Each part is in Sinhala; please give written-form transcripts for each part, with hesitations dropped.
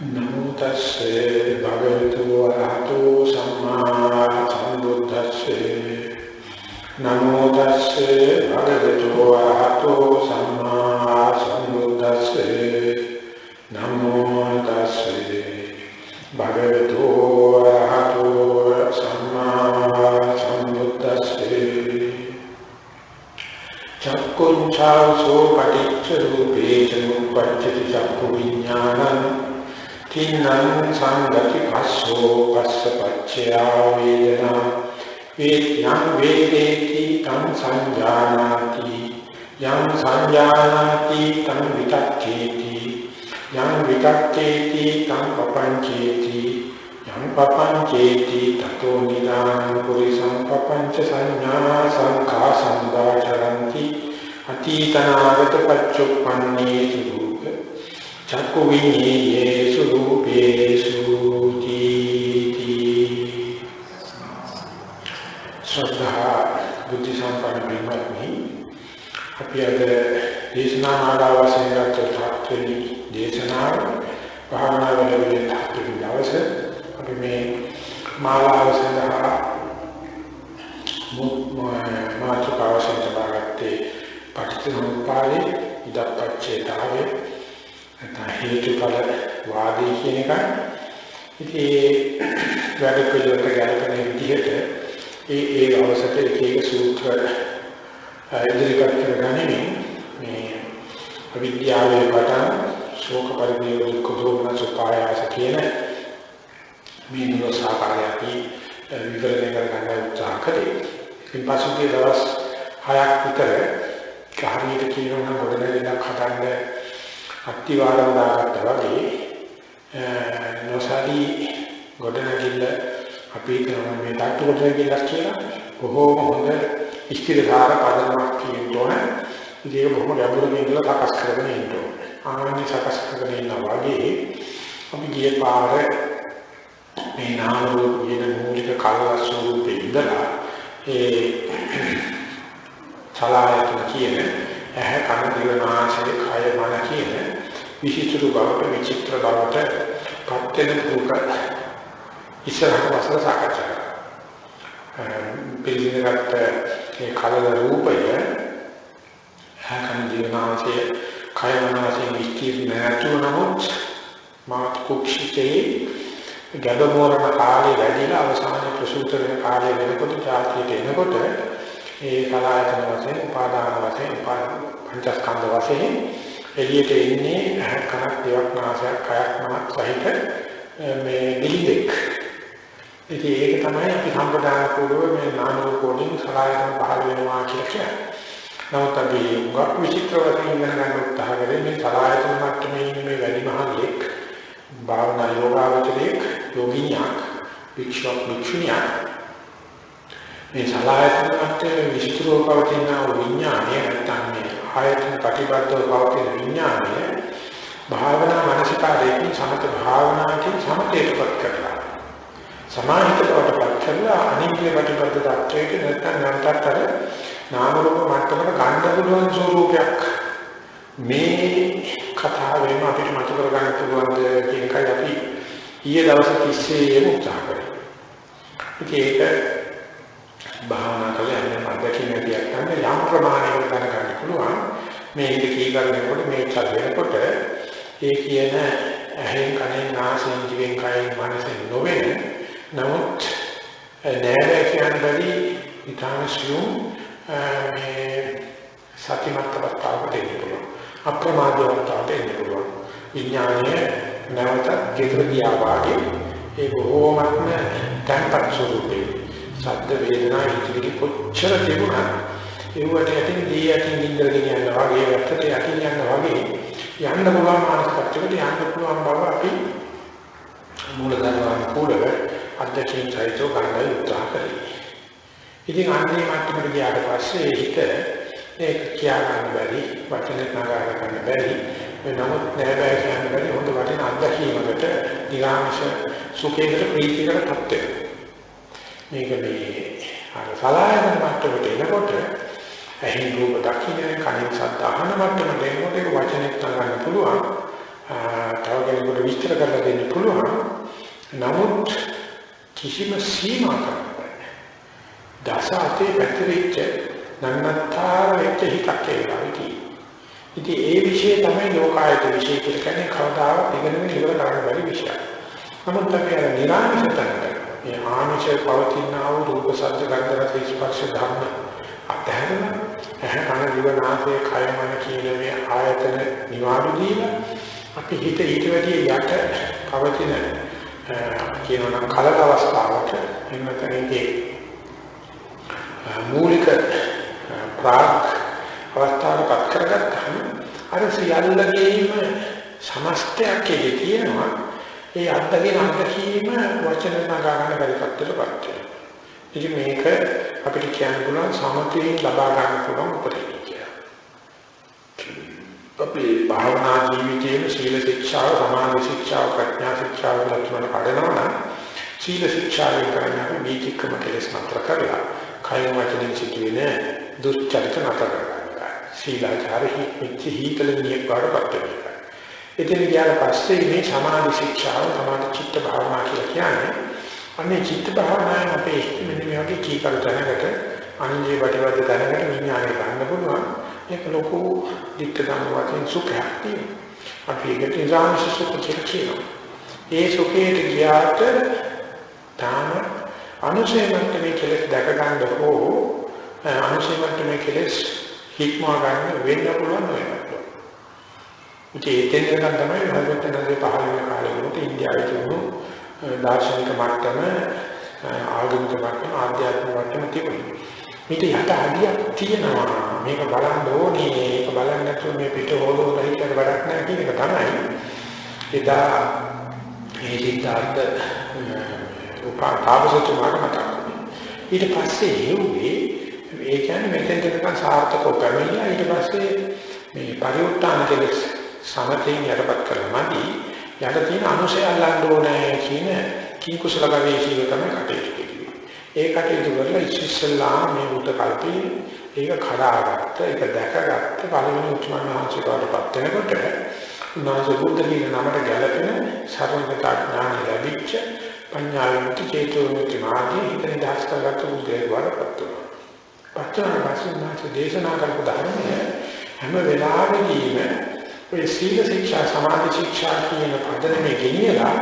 නමෝ තස්සේ භගවතු වරහතෝ සම්මා සම්බුද්දස්සේ නමෝ තස්සේ භගවතු වරහතෝ සම්මා සම්බුද්දස්සේ නමෝ තස්සේ භගවතු වරහතෝ සම්මා සම්බුද්දස්සේ චක්කුංචාසෝ පටිච්ච රූපේ චනුප්පච්චති චක්කු විඥානං තින්නං සංගති පස්සෝ පස්සපච්චයා වේදනා වේඥං වේදේති තං සංජානාති යං සංජානාති තං විතක්ඛේති යං විතක්ඛේති තං පපංචේති යං පපංචේති තතෝ නිදානං පුරිසං පපංච සංඥා සංඛා සම්දාචරಂತಿ අතීතනාගත පච්චුප්පන්නේසු චක්කු විඤ්ඤේයේසු රූපේසු තීති ශ්‍රද්ධා බුද්ධ සම්පන්න බිම්මත්නි අපි අද දේශනා මාලාවසෙන් ගත තාක්ෂණි දේශනාව භාවනා වලදී තාක්ෂණි දවසේ අපි මේ මාලාව සඳහා මාතෘකාවසෙන් තබාගත්තේ පටිච්චසමුප්පාදේ ඉදප්පච්චේතාවේ හේතුඵල වාදී කියන එක. ඉතින් වැඩ පිළිවෙලට ගැලපෙන විදිහට ඒ අවසට එක සූත්‍ර ඉදිරිපත් කරගනිමින් මේ අවිද්‍යාවේ පටන් ශෝක පරිදේව දුක්ඛ දෝමන සුපායාස කියන මේ නිරෝධාකාරයයි විවරණය කරගන්න උත්සාහ කරේ. ඉතින් පසුගිය දවස් 6ක් විතර කාර්යයට කියනවා මොඩලයක් හදන්න අත්තිවාරම් දාගත්තා වගේ නොසලී ගොඩනගිල්ල අපි කරන මේ තාක්ෂ ගොඩනගිල්ලක් කියලා බොහෝම හොඳ ඉස්තිරකාර පදනමක් කියනතෝන ඉතින් බොහොම ගැඹුරින් ඉඳලා සකස් කරගෙන ඉන්න ඕනේ. ආන්නේ සකස් කරගෙන ඉන්නා වගේ අපි ගියේ පාර මේ නාම රූප කියන මූලික කලවස් ස්වරූපේ ඉඳලා ඒ සලආයතන කියන ඇහැ කන දිව නාසය කය මන කියන විචිත්‍ර බවට විචිත්‍ර බවට පත් වෙන දුක ඉස්සරහට වසර සාකච්ඡා කරා. පිළිගන්නට මේ කලල රූපය ඇහැ කන දිව නාසය කය මන වශයෙන් විස්තීර්ණ නැතුව නමුත් මාත් කුක්ෂිතේ ගැබමෝරණ කාලේ වැඩිලා අවසානයේ ප්‍රසූත වෙන කාලේ වෙනකොට ජාතියට එනකොට ඒ කලායතන වශයෙන් උපාදාන වශයෙන් පංචස්කන්ධ වශයෙන් එළියට එන්නේ කනක් දිවක් නාසයක් කයක් මනක් සහිත මේ දිලිදෙක්. ඉතින් ඒක තමයි අපි සම්ප්‍රදාන කෝඩුව මේ නාම රූප වලින් සලආයතන පහළ වෙනවා කියලා කියන්නේ. නමුත් අපි උගක් විචිත්‍ර වශයෙන් ඉගෙන ගන්න උත්සාහ කරේ මේ සලආයතන මට්ටමේ මේ වැඩිමහල්ලෙක් භාවනා යෝගාවචරයක් යෝගිනියක් වික්ෂෝප වික්ෂුණියක් මේ සලආයතන මට්ටමේ විස්තරව පවතින විඥානය නැත්නම් මේ ආයතන ප්‍රතිබද්ධව පවතින විඥානය භාවනා මානසිකාරයෙන් සමත භාවනාවකින් සමතේටපත් කරලා සමාහිතවටපත් කරලා අනිත්‍ය ප්‍රතිබද්ධ tattවයක නැත්නම් නැන්තතර නාම රූප මට්ටමකට ගන්න පුළුවන් ස්වરૂපයක් මේ කතාවෙම අපිට මතු කර ගන්න පුළුවන්ද කියන එකයි අපි ඊයේ දවසේ තිස්සේම උත්සාහ කරේ. ඒක භාවනා කළා යන අධ්‍යක්ෂණයක් ගන්න යම් ප්‍රමාණයකට ගන්න පුළුවන්. මේ ඉඳ කී කරනකොට මේ චල් වෙනකොට ඒ කියන ඇහෙන් කනෙන් නාසයෙන් දිවෙන් කයෙන් මනසෙන් නොවෙන නමුත් නෑර කියන බැරි ඊටාමසියුම් මේ සත්‍යමත් අවස්ථාවකට එන්න පුළුවන්. අප්‍රමාදවන්තවට එන්න පුළුවන්. විඥානය නැවත ගෙදර ගියා වාගේ ඒ බොහෝමත්ම තැන්පත් ස්වරූපේ සද්ද වේදනා ඉතිරි කොච්චර තිබුණා ඒවට යටින් දී යටින් ඉඳගෙන යනවා වගේ වැටට යටින් යනවා වගේ යන්න පුළුවන් මානසිකත්වයකට යන්න පුළුවන් බව අපි මූලධර්ම කුලව අධ්‍යක්ෂින් සහිතව ගන්න උත්සාහ කරේ. ඉතින් අන්නේ මට්ටමට ගියාට පස්සේ හිත ඒක කියා ගන්න බැරි වචනෙත් නගා ගන්න බැරි නමුත් නෑ බෑ කියන බැරි හොඳ වටින අත්දැකීමකට නිරාමිෂ සුඛයකට ප්‍රීතියකට පත් වෙනවා. මේක මේ අර සලආයතන මට්ටමට එනකොට ඇහි රූප දකින්න කනින් ශබ්ද අහන මට්ටමට එනකොට ඒක වචනෙත් නගන්න පුළුවන් තව කෙනෙකුට විස්තර කරලා දෙන්න පුළුවන්. නමුත් කිසිම සීමාවක් නැහැ. දස අතේ පැතිරිච්ච නන්නතර වෙච්ච හිතක් ඒලාවිදී. ඉතින් ඒ විශේෂය තමයි ලෝකායත විශේෂ කියලා කියන්නේ කවදාවත් ඉගෙනගෙන ඉවර කරන්න බැරි විශේෂයක්. නමුත් අපි අර නිරාමිෂතනට මේ ආමිෂය පවතිනා වූ රූප සද්ද ගන්ධ රස ස්පර්ශ ධර්ම අධර්ම කන දිව නාසය කය මන කියන මේ ආයතන නිවාඩු දීලා අපි හිත ඊට වැඩිය යට පවතින කියනවා කලක අවස්ථාවට එන්නතනදී මූලික ප්‍රාග් අවස්ථාවකට කරගත්තාම අර සියල්ලගේම සමස්තයක් තියෙනවා. ඒ අත්දැකීම වචන නගා ගන්න බැරි තත්ත්වයකට පත් වෙනවා. ඉතින් මේක අපිට කියන්න පුළුවන් සමතයෙන් ලබා ගන්න පුළුවන් උපදෙස් කියලා. අපේ භාවනා ජීවිතයේ සීල ශික්ෂාව, සමාධි ශික්ෂාව, ප්‍රඥා ශික්ෂාව ලක්ෂණ කඩනවා නම් සීල ශික්ෂාවෙන් කරන්නේ අපි වීතික්‍රම කෙලෙස් නතර කරලා කය වචනෙන් සිදුවෙන දුස්චරිත නතර කරගන්නවා. සීලාචාරෙහි මෙච්චි හිතල නියක් වඩපත් වෙනවා. එතන ගියාට පස්සේ මේ සමාධි ශික්ෂාව, සමාධි චිත්ත භාවනා කියලා කියන්නේ අනේ චිත්ත භාවනාවේ අපේ මෙන්න මේ වගේ කීකරු තැනකට අනිජේ වටවද තැනකට විඥානය ගන්න පුළුවන්. ඒක ලොකු දික්කදම වශයෙන් සුඛයක් තියෙනවා. අපි ඒකට ඉරාමිෂ සුඛ කියලා කියනවා. ඒ සුඛයට ගියාට තාම අනුශේමන්ත මේ කෙලෙස් දැක ගන්න හෝ අනුශේමන්ත මේ කෙලෙස් හික්මවා ගන්න වෙන්න පුළුවන් වෙනවා. ඉතින් ඒකෙන් තමයි භගවතුන්ගේ පහළ වෙන කාලේ වුණත් ඉන්දියාවේ තිබුණු දාර්ශනික මට්ටම ආගමික මට්ටම ආධ්‍යාත්මික මට්ටම තිබුණේ. මේක යට අඩියක් තියෙනවා. මේක බලන්න ඕනේ. මේක බලන්න නැතුව මේ පිට හොලෝ හිතට වැඩක් නැහැ කියන එක තමයි. එදා මේ සිද්ධාර්ථ උපාතාවසතුමාට මතක් වුණේ. ඊට පස්සේ එව්වේ ඒ කියන්නේ මෙතෙන් දෙකක් සාර්ථකව පැමිණිලා ඊට පස්සේ මේ පරිඋත්තාන කෙලෙස් සමතෙන් යටපත් කරනවාදී යට තියෙන අනුශය අල්ලන්න ඕනේ කියන කී කුසල ගවේෂණය තමයි කටයුතු කෙරුවේ. ඒ කටයුතු කරලා ඉස්සෙල්ලා මේ බුද්ධ කල්පේ ඒක කඩාගත්ත, ඒක දැකගත්ත පළවෙනි උතුමන් වහන්සේටපත් වෙනකොට උන්වහන්සේ බුද්ධ කියන නමට ගැලපෙන සර්වඥතා ඥාන ලැබිච්ච පඤ්ඤාවිමුක්ති චේතෝමුක්ති මාර්ගයේ හිතේ දහස් කරගත්ත බුද්ධේ වඩපත් වුණා. පච්චාන දේශනා කරපු ධර්මය හැම වෙලාවෙදීම ඔය සීල ශික්ෂා සමාධි ශික්ෂා කියන පදනමේ ගෙනියලා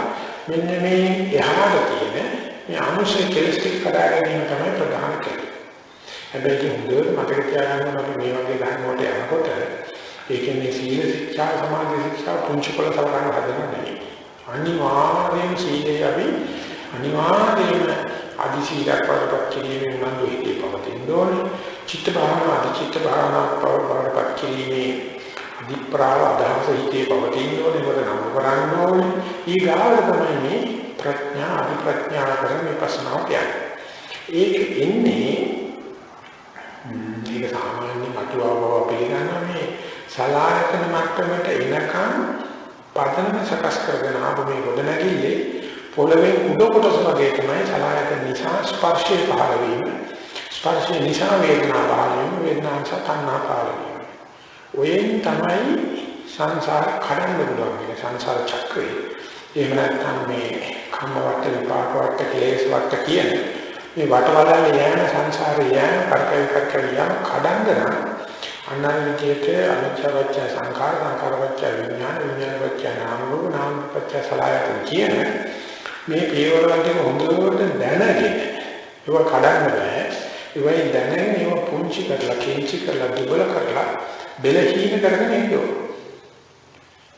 මෙන්න මේ එහාට තියෙන මේ අනුශය කෙලස් ටික කඩා ගැනීම තමයි ප්‍රධාන කරුණ. හැබැයි හොඳට මතක තියාගන්න අපි මේ වගේ ධර්ම වලට යනකොට ඒකෙන්නේ සීල ශික්ෂා සමාධි ශික්ෂා පුංචි කොළ සලකන්න හදන්නේ නැහැ. අනිවාර්යයෙන් සීලය අපි අනිවාර්යයෙන්ම අදි සීලයක් වඩපත් කිරීමෙන් උනන්දු හිතේ පවතින්න ඕනේ. චිත්ත භාවනා අදි චිත්ත භාවනා වඩපත් කිරීමේ අධිප්‍රාව අදහස හිතේ පවතින්න ඕනේ. මොකද නම් කරන්න ඕනේ. ඊගාවට තමයි මේ ප්‍රඥා අධිප්‍රඥා කරන විපස්සනා කියන්නේ. ඒක එන්නේ මේක සාමාන්‍ය අටුවාව පිළිගන්නවා මේ සලායතන මට්ටමට එනකන් පදනම සකස් කරගෙන ආපු මේ ගොඩනැගිල්ලේ පොළවේ උඩ කොටස වගේ තමයි සලායතන නිසා ස්පර්ශය පහළ වීම, ස්පර්ශය නිසා වේදනා පහළ වීම, වේදනා නිසා තණ්හා පහළ වීම. ඔයෙන් තමයි සංසාර කඩන්න පුළුවන් මේ සංසාර චක්‍රය. එහෙම නැත්නම් මේ කම්ම වට විපාක වට ක්ලේශ වට කියන මේ වටවලල්ල යෑම සංසාරේ යෑම කරකැවි යෑම කඩන්න නම් අනන්‍යකේත අනිච්චවච්ච සංඛාර සංඛාරවච්ච විඥාන විඥානවච්ච නාම රූප නාම රූපච්ච සලආයතන කියන මේ පියවර වලින් හොඳට දැනගෙන ඒක කඩන්න බෑ. ඒවයි දැනගෙන ඒක පුංචි කරලා කේන්චි කරලා දුබල කරලා බෙලහීන කරගෙන ඉන්නවා.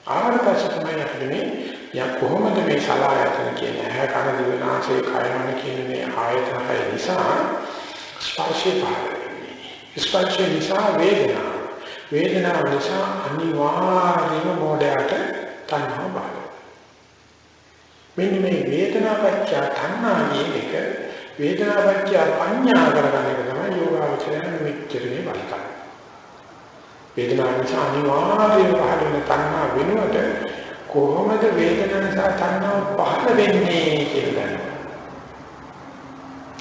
ආවට තමයි අපිට මේ කොහොමද මේ සලආයතන කියන්නේ ඇහැ කන දිව නාසය කය මන කියන මේ ආයතන හය නිසා ස්පර්ශය පහළ වෙන්නේ. ස්පර්ශය නිසා වේදනාව. වේදනාව නිසා අනිවාර්යම මොඩයට තණ්හා බාල. මෙන්න මේ වේදනාපච්ච තණ්හා කියන එක වේදනාපච්ච පඤ්ඤා කරගන්න එක තමයි යෝගාවචරයෙන් මෙච්චරේ බලකම්. වේදනාව නිසා අනිවාර්යම පහළ වෙන තණ්හා වෙනුවට කොහොමද වේදනාව නිසා තණ්හාව පහළ වෙන්නේ කියලා දැනගන්න.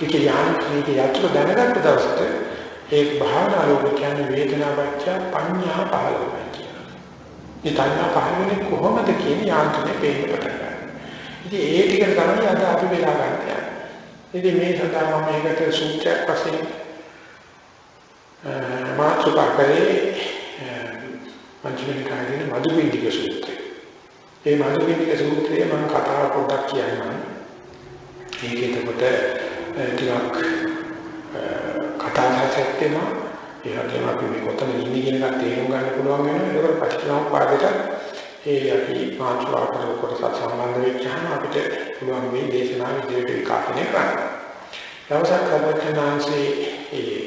ඒක යන්නේ යතුරු දැනගත්ත දවසට ඒ භාවනා ලෝක කියන්නේ වේදනාපච්ච පඤ්ඤා පහළ වෙනවා කියනවා. මේ තණ්හා පහළ වෙන්නේ කොහොමද කියන යාන්ත්‍රණය පේන්න පටන් ගන්නවා. ඉතින් ඒ ටික තමයි අද අපි වෙලා ගන්න යන්නේ. ඉතින් මේ සඳහා මම මේකට සූත්‍රයක් වශයෙන් මාතෘකා කරේ මජ්ක්‍ධිම නිකායේ මදුපිණ්ඩික සූත්‍රය. මේ මදුපිණ්ඩික සූත්‍රය මම කතාව පොඩ්ඩක් කියන්නම්. ඒකෙතකොට ටිකක් කතාවකට වෙනවා. ඒ වගේම අපි මේ කොතන ඉන්නේ කියන එක තේරුම් ගන්න පුළුවන් වෙනවා. ඒකට පටිච්චසමුප්පාදයට ඒ අපි මාතෘකා කරපු කොටස සම්බන්ධ වෙච්චාම අපිට පුළුවන් මේ දේශනාව විදිහට විකාශනය කරන්න. දවසක් කවචනාංශේ ඒ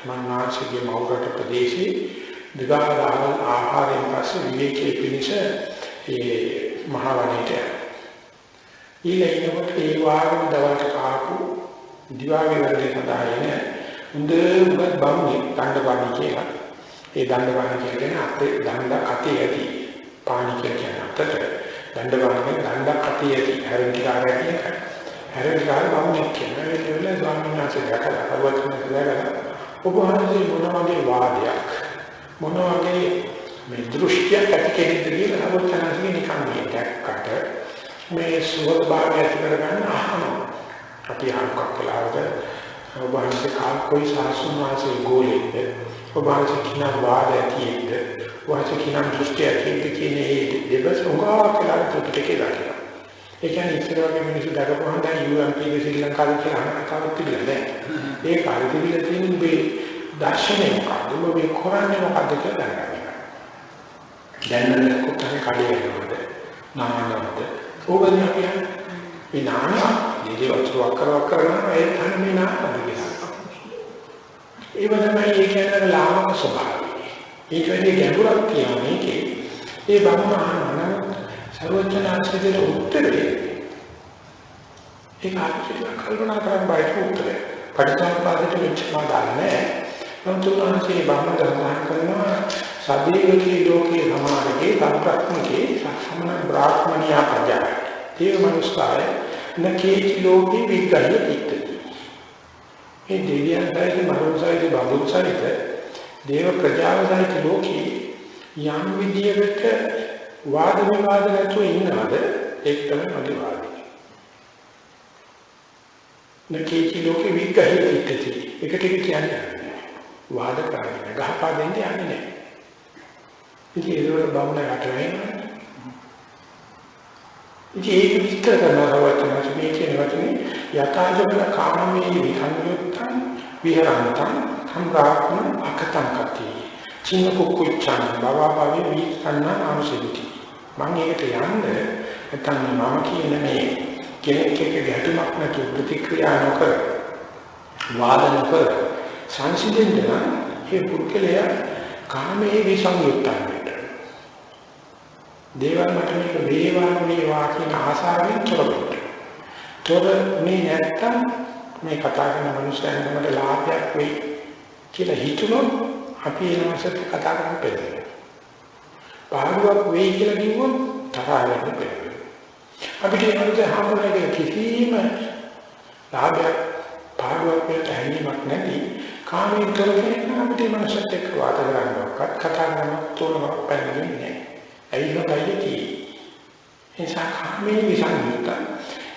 මන්නාංශයේ මෞරට ප්‍රදේශයේ දිගාරාම ආහාරයෙන් පස්සේ විවේකයේ පිණිස ඒ මහ වනයේට ඊළඟට ඒ වාග්ම දවල්ට කාපු දිවාගේ වැඩේ සඳහාගෙන හොඳ උගත් බම්නේ දණ්ඩපාණි කියලා. ඒ දණ්ඩපාණි කියන්නේ අපේ දණ්ඩ කතේ ඇති පාණි කියන අතට දණ්ඩපාණි දණ්ඩ කතේ ඇති හැරෙන්කාරය කියන හැරෙන්කාර බම්නේ කියන ඒ වෙලාවේ ස්වාමීන් වහන්සේ දැකලා ඔබ වහන්සේ මොන වගේ වාදයක් මොන වගේ මේ දෘෂ්ටියක් ඇති කෙනෙක්ද කියලා අවබෝධනාදී නිකන් දැක්කට මේ සුවද භාවය ඇති කරගන්න අහනවා. අපි අහක් කලාවද ඔබ වහන්සේ කාල්කොයි සාසුන්වාසේ ගෝලෙක්ද ඔබ වහන්සේ කින වාද ඇතිද වහන්සේ කින දෘෂ්ටි ඇතිද කියන ඒ දෙබස උගා කියලා පිටකේ දානවා. ඒ කියන්නේ ඉස්සර වගේ මිනිස්සු දකපුවාම දැන් UMP ශ්‍රී ලංකාවේ කියලා කතාවක් තිබිලා නැහැ. ඒ කාලේ තිබිලා තියෙන මේ දර්ශනය මොකක්ද? මේ කොරන්නේ මොකක්ද කියලා දැනගන්න. දැන් කොටේ කඩේ යනවාද? නානවද? ඕගොල්ලෝ කියන්නේ මේ නානවා ඉතින් වස්තුවක් කරනවා ඒ තමයි මේ නානවා කියලා. ඒ වගේමයි ඒ කියන්නේ ලාමක ස්වභාවය. ඊට වැඩි ගැඹුරක් තියෙනවා මේකේ. ඒ බමුණාන සර්වඥාන්සේගේ උත්තරේ ඒක අපිට කල්පනා කරන්න බෑ උත්තරේ. පරිත්‍යාගයට විචාරා ගන්නෑ. නමුත් බමුණ දර්ශන කරනවා සබ්බේකී ලෝකේ සමාරකේ සම්ප්‍රක්‍මකේ සම්මන බ්‍රාහ්මණියා පජා. ඒ මනුස්සාය නකේච ලෝකේ විග්‍රහය පිටති. මේ දෙවියන් සහිත මනුස්සයද බඹුන් සහිත දේව ප්‍රජාව සහිත ලෝකේ යම් විදියකට වාද විවාද නැතුව ඉන්නවද ඒක තමයි මගේ වාදය. නකේච ලෝකේ විග්‍රහය පිටති. ඒකට කියන්නේ වාද කරන්නේ ගහපා දෙන්නේ යන්නේ නැහැ. ඉතින් ඒක බමුණ රටේ ඒක විස්තර කරනවා වචන මේ කියන වචනේ යථාජන කාමයේ විඛංයුත්තං විහරන්තං සම්රාක්ණ අකතං කති චින්න කුක්කුච්ඡං බවභාවේ විකන්න ආමසිති මම ඒකට යන්නේ නැත්නම් මම කියන මේ කෙනෙක් එක්ක ගැටුමක් නැතුව ප්‍රතික්‍රියා නොකර වාද නොකර සංසිඳෙන්න ඒ පුද්ගලයා කාමයේ විසංයුක්තයි දේවල් මට මේක වේවා කියන ආසාවෙන් තොරවට. තොරනේ නැත්තම් මේ කතා කරන මිනිස්සුන්ට මට ලාභයක් වෙයි කියලා හිතුනොත් අපි එනවසත් කතා කරන්න බැහැ. පාඩුවක් වෙයි කියලා කිව්වොත් තරහ වෙන්න බැහැ. අපිට ඒකට හම්බුනේ කිසිම ලාභයක් පාඩුවක් වලට හැංගීමක් නැති කාමයෙන් කරගෙන අපිට මනසට එක්ක වාද කරනවක්වත් කතා කරනවක් තෝරනවක් පැනන්නේ නැහැ. ඇයිලයි එසා කාමයේ විසංයුක්ත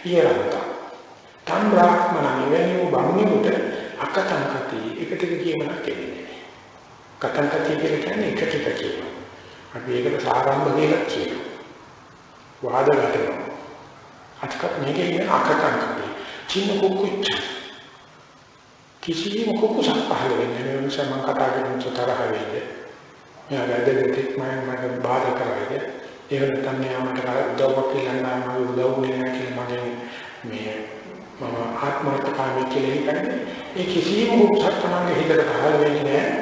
ඊරන්ත තම් බ්‍රාහ්මණ නිවෙනු බමුණුට අකතං කති එකට කියමක් කියන්නේ කතං කති කියන්නේ එකට කියනවා අපි ඒකට සාරම්භ කියලා කියනවා වාද ගන්නවා අත්කත් මේකේ ඉන්න අකතං කති චින්න කුකුච්ච කිසිම කුකුසක් පහළ වෙන්නේ නැහැ නිසා මම කතා කරන තරහ වෙන්නේ या වැදගත් මම බාධා කරයිද ඒක තමයි මට උදව්වක් කියලා නම් උදව් වෙනවා කියලා මගේ මම ආත්මර්ථකාමී කියලා හිතන්නේ ඒ කිසිම උත්සාහ තමයි හිතට පහළ වෙන්නේ නැහැ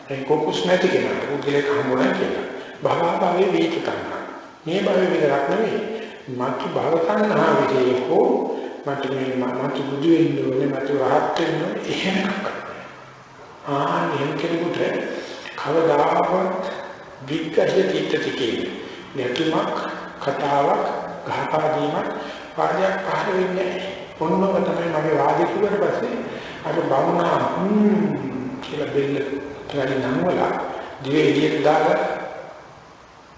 ඒ කොකුස් නැති කෙනා උදේට හම්බුනා කියලා භවභාවේ වේච කරනවා මේ භවෙ විතරක් නෙවෙයි මතු භව තණ්හා විදේ හෝ මතු බුදු වෙන්න ඕනේ මතු රහත් වෙන්න ඕනේ එහෙම කරනවා එහෙම කෙනෙකුට කවදාවත් විග්‍රහය තිතති කියන්නේ නැතුමක් කතාවක් ගහපාදීමක් වාදයක් පහළ වෙන්නේ මොනම තමයි මගේ වාදේ කිව්වට පස්සේ අර බමුණා කියලා බෙල්ල තරි නංවල දිවේ එළියට දාලා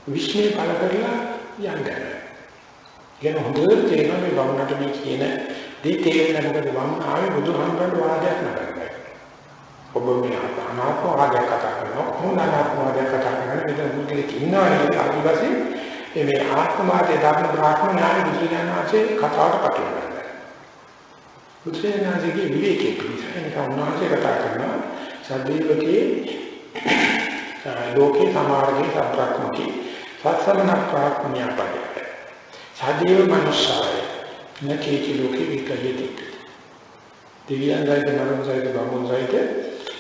විශ්මය පළ කරලා යන්නේ. කියන හොඳට තේරෙනවා මේ වුණාට මේ කියන දේ තේරෙන්නේ මොකද වම් ආවේ බුදුහාමුදුරන්ට වාදයක් නෑ. ඔබ මේ අනාත්ම වාදයක් කතා කරනවා කොහොමද අනාත්ම වාදයක් කතා කරන්නේ මෙතන මුලින්ම ඉන්නවනේ ආදිවාසී මේ ආත්මවාදයේ ධර්ම බ්‍රාහ්මණයාගේ බුදුරජාණන්සේ කතාවට පටලවනවා. බුදුරජාණන්සේගේ විවේකයේ පිළිසෙන් කවුනාසේ කතා කරනවා සද්දේවකේ ලෝකේ සමාර්ගයේ සත්‍ක්‍රමකේ සත්සමන ප්‍රාඥාපදය. සාදීව මනුෂ්‍යය නැකේචි ලෝකේ විකල්පිත. දිව්‍යංගයිද මනුෂ්‍යයිද බමුණයිද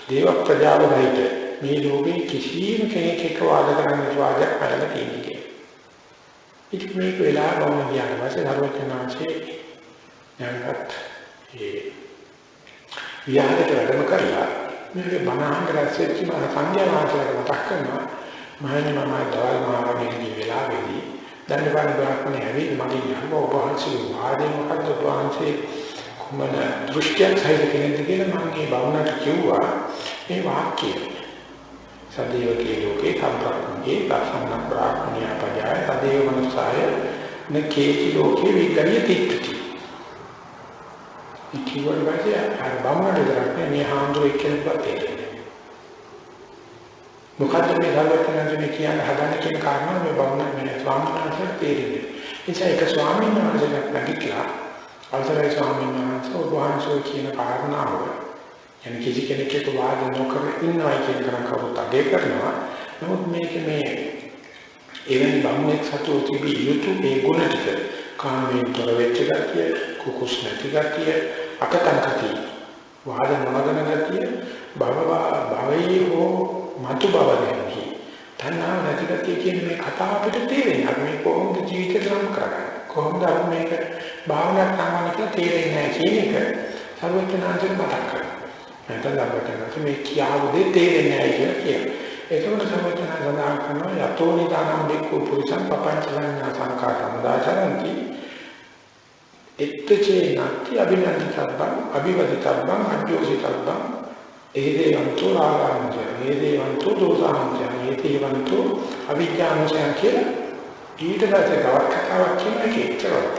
දේව ප්‍රජාවයිද මේ ලෝකේ කිසිම කෙනෙක් එක්ක වාද කරන්න වාදයක් කරලා තියෙන්නේ. ඉතින් මේක වෙලා ගමන ගියාට පස්සේ ධර්මචනාංශේ යනවත් ඒ විහාරයට වැඩම කරලා මේක බණහන් රැස්වෙච්ච මම සංඥා වාචලකට මතක් කරනවා මහණනි මම දවල් මාර්ගයේ වෙලාවේදී දඬුවම් බ්‍රාහ්මණය ඇවිත් මගේ යන්න ඔබ වහන්සේ වාදයෙන් මොකද්ද ඔබ වහන්සේ කොමන දෘෂ්ටියක් හයිද කෙනෙක්ද කියලා මම මේ බවුණට කිව්වා මේ වාක්‍යය සදේවකේ ලෝකේ සම්ප්‍රාප්තියේ දර්ශන ප්‍රාඥ්‍ය පජය සදේව මනසාය නකේති ලෝකේ විග්ගණ්‍ය තිට්ඨති. ඉතිවල වාසිය අර බමුණට දරන්නේ මේ හාමුදුරුවෝ එක්කෙනෙක්වත් තේරෙන්නේ. මොකද්ද මේ ධර්මයෙන් කියන හදන්න කියන කාරණා මේ බමුණ මේ ස්වාමීන් වහන්සේට තේරෙන්නේ. එනිසා ඒක ස්වාමීන් වහන්සේට නැගිටලා අවසරයි ස්වාමීන් වහන්සේ ඔබ වහන්සේ කියන කාරණාව යන කිසි කෙනෙක් එක්ක වාද නොකර ඉන්නවා කියන කරුණක් අගය කරනවා. නමුත් මේක මේ එවැනි බමුණෙක් සතු තිබී යුතු මේ ගුණ ටික කාමයෙන් තොර වෙච්ච ගතිය, කුකුස් නැති ගතිය, අකටන්කතිය, වාද නොනගන ගතිය, භවයේ හෝ මතු බව දැනගි. තණ්හාව නැති ගතිය කියන මේ කතාව අපිට තේරෙන්නේ. අපි මේ කොහොමද ජීවිතේ ගමන් කරන්නේ? කොහොමද අපි මේක භාවනාවක් කරනවා කියලා තේරෙන්නේ නැහැ කියන එක සර්වඥාන්සේ මතක් කරනවා. නැත්නම් අපිට මේ කියාවු දෙ තේරෙන්නේ නැහැ කියලා කියනවා. ඒකවල සර්වඥා සඳහන් කරනවා යතෝ නිදානම් බික්ඛු පුරිසං පపంచලඤ්ඤා සංඛාතං දාචරಂತಿ එත්තචේ නැති අභිනන්දිතබ්බං අභිවදිතබ්බං අජ්ජෝසිතබ්බං ඒදේවන්තෝ රාගාංච ඒදේවන්තෝ දෝසාංච ඒදේවන්තෝ අවිජ්ජානෝසං කියලා ඊට පස්සේ තවත් කතාවක් කියන එකේ ඉතරවත්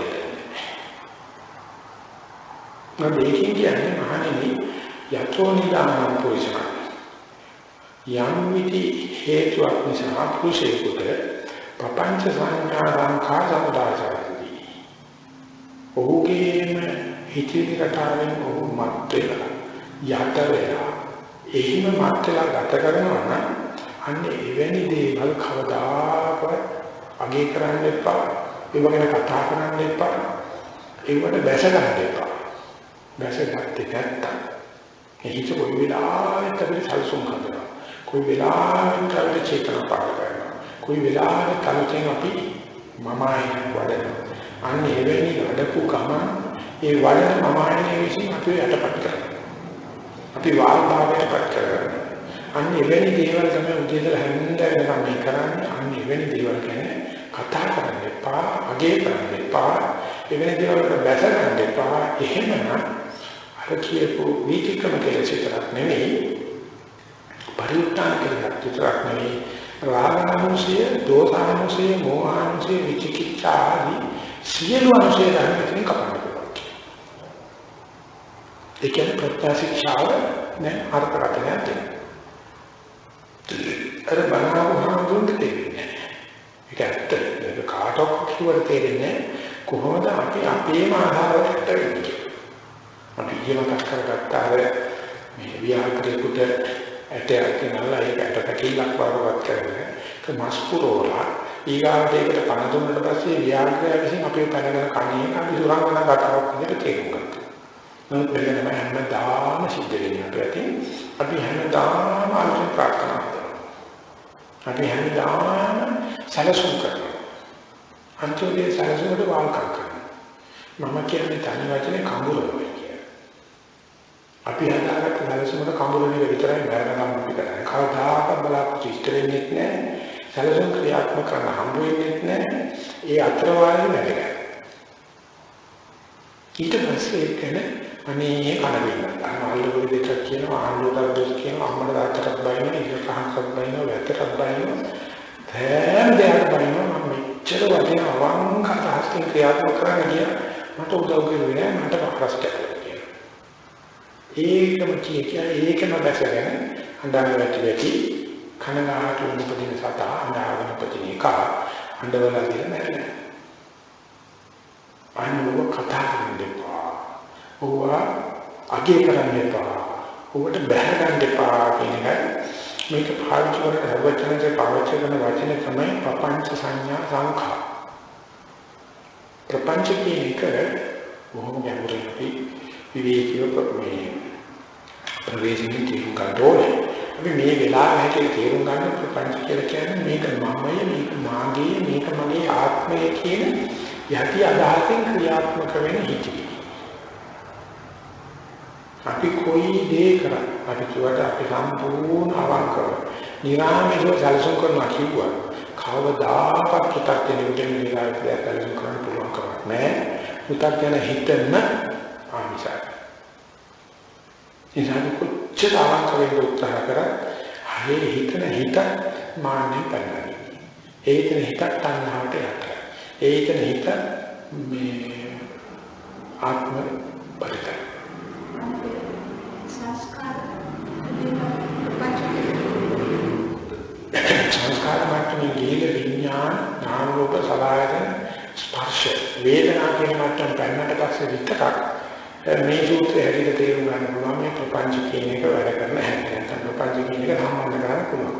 මම මේකෙන් කියන්නේ මහණෙනි යතෝ නිදානම් පුරිසං යම් විදි හේතුවක් නිසා පුරුෂයෙකුට පపంచ සංඥාරං කාසමුදාචරති. ඔහුගේම හිතේ රටාවෙන් ඔහු මත් වෙලා යට වෙලා එහිම මත් වෙලා ගත කරනවා නම් අන්න එවැනි දේවල් කවදාකවත් අගේ කරන්න එපා. ඒව ගැන කතා කරන්න එපා. ඒවට බැස ගන්න එපා. බැසගත්තේ නැත්තම් එහිට කොයි වෙලාවෙත් අපිට සල්සුම් කරනවා. कोई වෙලාවකට අපිට චේතනා පාල කරනවා. कोई වෙලාවකට කලින් අපි මමයි වඩන. අන්න එවැනි වඩපු ගමන් ඒ වඩන මමයි විසින් අපි යටපත් කරනවා. අපි වාල්භාවයටපත් කරනවා. අන්න එවැනි දේවල් තමයි උදේට හැන්ද වෙනකම් මේ කරන්නේ. අන්න එවැනි දේවල් ගැන කතා කරන්න එපා, අගේ කරන්න එපා. එවැනි දේවල් වලට බැස ගන්න එපා. එහෙමනම් අර කියපු වීතිකම කියලා සිතරක් නෙවෙයි පරිඋත්තාන කියලා විතරක් නෙවෙයි රාගානුසය, දෝසානුසය, මෝහානුසය, විචිකිච්ඡා ආදී සියලු අනුසය ධර්මයන් කපන්න පුළුවන්. ඒ කියන්නේ ප්‍රත්‍යක්ෂාව නේ අර්ථකථනයක් දෙනවා. අර බණවහම දුන්නේ ඒක ඇත්ත. ඒක කාටවත් කිව්වට තේරෙන්නේ කොහොමද අපි අපේම ආහාරයට වෙන්නේ. අපි ඊමකට කරගත්ත අර මේ විහාරයකට ඇටයක් නල්ලා ඒකට පැකිලක් වරවත් කරගෙන ඒක මස්පුරෝලා ඊගාවට ඒකට පණ දුන්නට පස්සේ විහාරය විසින් අපේ පැනගෙන කණේ අපි සුරංගන කතාවක් විදිහට තේරුම් ගන්නවා. නමුත් මේක තමයි හැමදාම සිද්ධ වෙන්නේ අපිට. අපි හැමදාම අලුත් ප්‍රාර්ථනා කරනවා. අපි හැමදාම සැලසුම් කරනවා. අන්තිමේ සැලසුමට වාල්කම් කරනවා. මම කියන්නේ තනි වචනේ කඹුරනවා. අපි හදාගත්ත සැලසුමට කඹුරන එක විතරයි බැලගන්න අපි කරන්නේ. කවදාකවත් බලාපොරොත්තු ඉෂ්ට වෙන්නේ නැහැ. සැලසුම් ක්‍රියාත්මක කරන්න හම්බ වෙන්නේ නැහැ. ඒ අතරවාරේ නැගලා. ඊට පස්සේ එක්කන අනේ කඩවින්න. ආල්ලුවෝ දෙකක් කියනවා, ආල්ලුවෝ දෙකක් කියනවා, අම්මලා තාත්තට බයිනවා, ඉර කහකට බයිනවා, වැත්තට බයිනවා. හැම දෙයක්ම බලනවා මම මෙච්චර වටින අවංක අදහසකින් ක්‍රියාත්මක කරන්න ගියා මට උදව් කරුවේ නෑ මට ප්‍රශ්නයක් කියලා. ඒකම ඒකම දැසගෙන අඬන වැටි කනගාටු උපදින සතා අඬන උපදින එක අඬවලා කියලා නැහැ. අනුව කතා කරන්න එපා. ඕවා අගේ කරන්න එපා. ඕකට බැහැ ගන්න එපා කියන එක මේක පාවිච්චි කරන හැවචනයේ පාවිච්චි කරන වචනේ තමයි ප්‍රපංච සංඥා සංඛා. ප්‍රපංච කියන එක බොහොම ගැඹුරින් අපි විවේකීව ප්‍රවේශින් තේරුම් ගන්න ඕනේ. අපි මේ වෙලාව හැටියට තේරුම් ගන්න ප්‍රපංච කියලා කියන්නේ මේක මමය, මේක මාගේ, මේක මගේ ආත්මය කියන යටි අදහසින් ක්‍රියාත්මක වෙන හිතේ. අපි කොයි දේ කරා අපි කියවට අපි සම්පූර්ණ අවංකව නිරාමීව සැලසුම් කරනවා කිව්වා කවදාකවත් පුතත්ජනෙකුට නිරාමීව සැලසුම් කරන්න පුළුවන් කමක් නැහැ. පුතත්ජන හිතන්න ආනිසයි. ඉතින් කොච්චර අවංක වෙන්න උත්සාහ කරා හරි හිතන හිත මාන්නේ පන්නන්නේ. ඒ හිතන හිත තණ්හාවට යට. ඒ හිතන හිත මේ ආත්ම පරිතයි. සංස්කාර මට්ටමේ ගිහිල විඥාන නාම රූප සලආයතන ස්පර්ශ වේදනා කියන මට්ටම පැන්නට පස්සේ විතරක් මේ සූත්‍රය හැටියට තේරුම් ගන්න පුළුවන් මේ ප්‍රපංච කියන එක වැඩ කරන හැටි. නැත්නම් ප්‍රපංච කියන එක සම්බන්ධ කරගන්න පුළුවන්.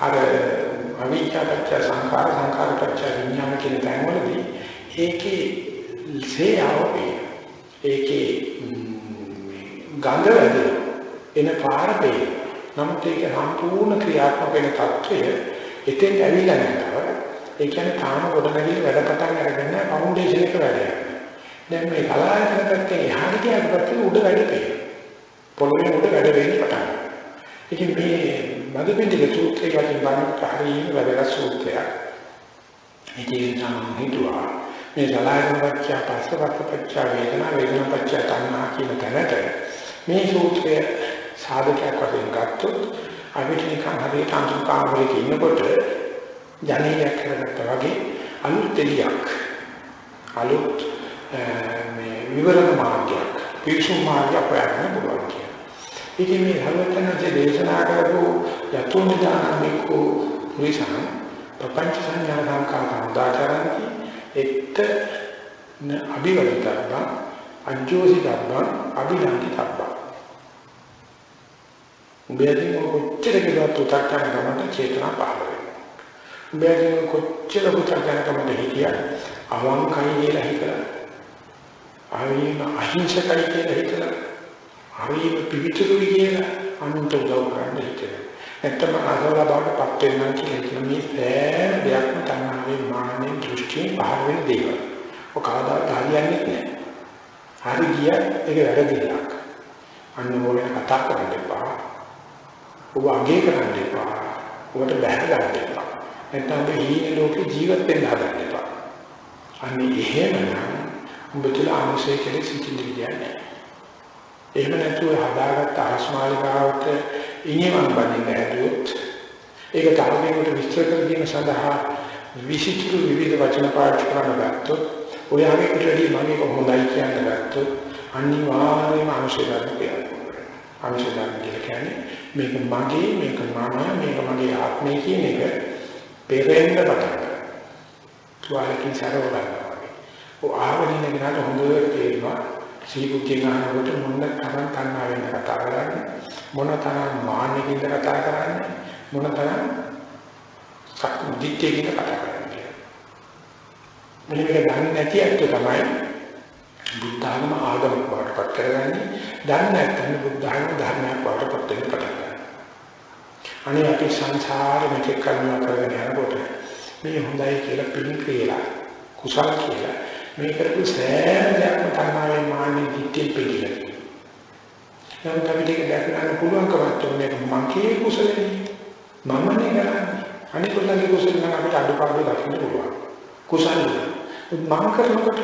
අර අවිචාරච්ඡ සංඛාර සංඛාරච්ඡ විඥාන කියන තැන්වලදී ඒකේ සේයාවේ ඒකේ ගංගවැදී එන පාරේ නමුත් ඒක සම්පූර්ණ ක්‍රියාත්මක වෙන තත්ත්වය එතෙන් ඇවිල්ලා නැතව ඒ කියන්නේ තාම ගොඩනැගිලි වැඩ පටන් අරගෙන ෆවුන්ඩේෂන් එක වැඩ යනවා. දැන් මේ කලායතන පැත්තේ එහාට ගියාට පස්සේ උඩ වැඩ පෙළේ. පොළොවේ උඩ වැඩ වෙන්න පටන් ගන්නවා. ඉතින් මේ මදුපිණ්ඩික සූත්‍රය වලින් බලනකොට හරියම වැදගත් සූත්‍රයක්. ඉතින් නම් හිතුවා මේ කලායතන පත්‍ය පස්සපත්‍ය වේදනා වේදනා පත්‍ය තණ්හා කියන තැනට මේ සූත්‍රය සාධකයක් වශයෙන් ගත්තොත් අපිට නිකන් හරියට අන්තකාමරයක ඉන්නකොට ජනේලයක් කරගත්තා වගේ අලුත් එළියක් අලුත් මේ විවරණ මාර්ගයක් පිරිසුම් මාර්ගයක් හොයන්න පුළුවන් කියලා. ඉතින් මේ හලවතනදී දේශනා කරපු යතුමුදානමිකෝ විසං ප්‍රපංච සංඥා සංකාත උදාචරන්ති එත් අභිවදිතබ්බ අජ්ජෝසිතබ්බ අභිලංකිතබ්බ උඹයන් කොච්චර කෙරුවත් උත්තර ගන්නට චේතනා පහළ වෙනවා. උඹයන් කොච්චර උත්තර ගන්නකමද හිතියා අවංකයි කියලා හිතලා ආවීම අහිංසකයි කියලා හිතලා ආවීම පිවිතුරුයි කියලා අනුන්ට උදව් කරන්න හිතලා නැත්තම් අසවලා බවට පත් වෙනවා කියලා කියන මේ සෑම දෙයක්ම තණ්හාවේ මානෙන් දෘෂ්ටියෙන් පහළ වෙන දේවල්. ඔක කවදාවත් හරියන්නේ නැහැ. හරි ගියා ඒක වැරදිලක්. අන්න ඕනේ කතා කරන්න එපා. ඔබ අගේ කරන්න එපා. ඔබට බැහැ ගන්න එපා. නැත්නම් ඔබ හීන ලෝකේ ජීවත් වෙන්න හදන්න එපා. අන්නේ එහෙමනම් ඔබ තුල ආශය කෙලෙස් සිටින්නේ. එහෙම නැතුව හදාගත්ත ආස්මාලිකාවට ඉනිමන් බඳින්න හැදුවොත් ඒක තරමකට විස්තර කර දීම සඳහා විශිෂ්ට විවිධ වචන පාවිච්චි කරන ගත්තොත් ඔයාගේ පිටදී මම කොහොමදයි කියන්න ගත්තොත් අනිවාර්යයෙන්ම ආශය ගන්න කියලා. ආශය ගන්න කියන්නේ මේක මගේ මේක මම මේක මගේ ආත්මය කියන එක පෙරෙන්න පටන් ගන්නවා. තුවාලකින් සරව ගන්නවා. ඔය ආවදින කෙනාට හොඳට තේරෙනවා සීකුකින් අහනකොට මොන තරම් තණ්හාවෙන් කතා කරන්නේ මොන තරම් මාන්නකින්ද කතා කරන්නේ මොන තරම් සක්දිත්‍යකින්ද කතා කරන්නේ. මේක දන්නේ නැති අයට තමයි බුද්ධ ධර්ම ආගමක් වඩපත් කරගන්නේ. දන්නේ නැත්නම් බුද්ධ ධර්ම ධර්මයක් වඩපත් වෙන්න පටන් ගන්නවා. අනේ අපි සංසාරෙ මෙතෙක් කරගෙන යනකොට මේ හොඳයි කියලා පිළින් කියලා කුසල කියලා මේ කරපු සෑම දෙයක්ම තණ්හාවෙන් මාන්නේ දිත්තේ පිළිගන්න. නම් අපිට ඒක දැක ගන්න පුළුවන්කමක් තියෙන මගේ කුසලනේ මමනේ කරන්නේ. අනිකුලගේ කුසල නම් අපිට අඩුපාඩු දකින්න පුළුවන්. කුසල මම කරනකොට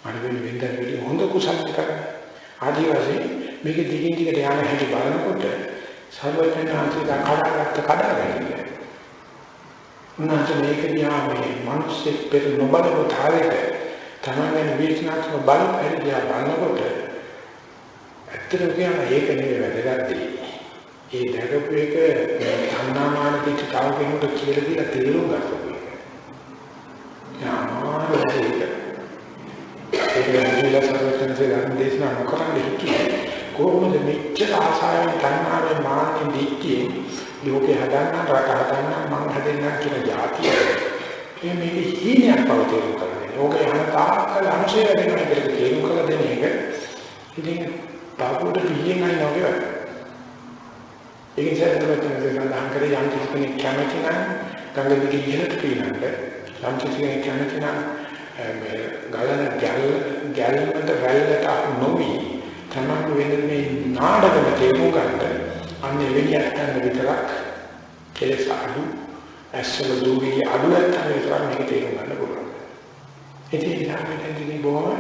අනිවෙන වෙන්දරේ හොඳ කුසල කරන්නේ. ආදිවාසී මේක දිගින් දිගට යන හැටි බලනකොට සර්වඥාන්සේ කඩාගත්ත කඩාගන්නේ. උන්වහන්සේ මේක දිහා මේ මිනිස්සු පෙර නොබලව තාලෙට තමයි විශ්නාත්මක බල පරිදියා බලනකොට ඇත්තටම කියනවා ඒක නෙවෙයි වැදගත්. ඒ දැකපු එක ධර්මාමාන පිටතාව කෙනෙකුට කියලා දීලා තේරුම් ගන්න. යාමාරේක ඒක නිවිලා සර්වඥන්සේ ධර්ම දේශනා නොකරන්නේ හිටියේ කොහොමද මෙච්චර ආසාවෙන් තණ්හාවෙන් මානෙන් දික්කේ ලෝකේ හදන්න රට හදන්න මම හදන්න කියන જાතිය මේක හීනයක් බව තේරුම් ගන්න. ඕකේ යන තාක්කල් අනුශය වෙනවා කියලා තේරුම් කරලා දෙන එක. ඉතින් බාබුට පිළියෙන් අය නොවේ. ඒක නිසා තමයි සඳහන් කරේ යම් කෙනෙක් කැමති නම් ගංගා දිගේ ඉහළට පීනන්න යම් කෙනෙක් කැමති නම් මේ ගලන ගැලෙන්නට වැල්ලට නොවි තමයි වෙන්නේ මේ නාඩගම තේරුම් ගන්න. අන්න එවැනියක් ගන්න විතරක් කෙලෙස් අඩු ඇස්සල දුවී අඩුවක් තමයි විතරක් මේක තේරුම් ගන්න පුළුවන්. ඉතින් ඊළඟටදී බොහොම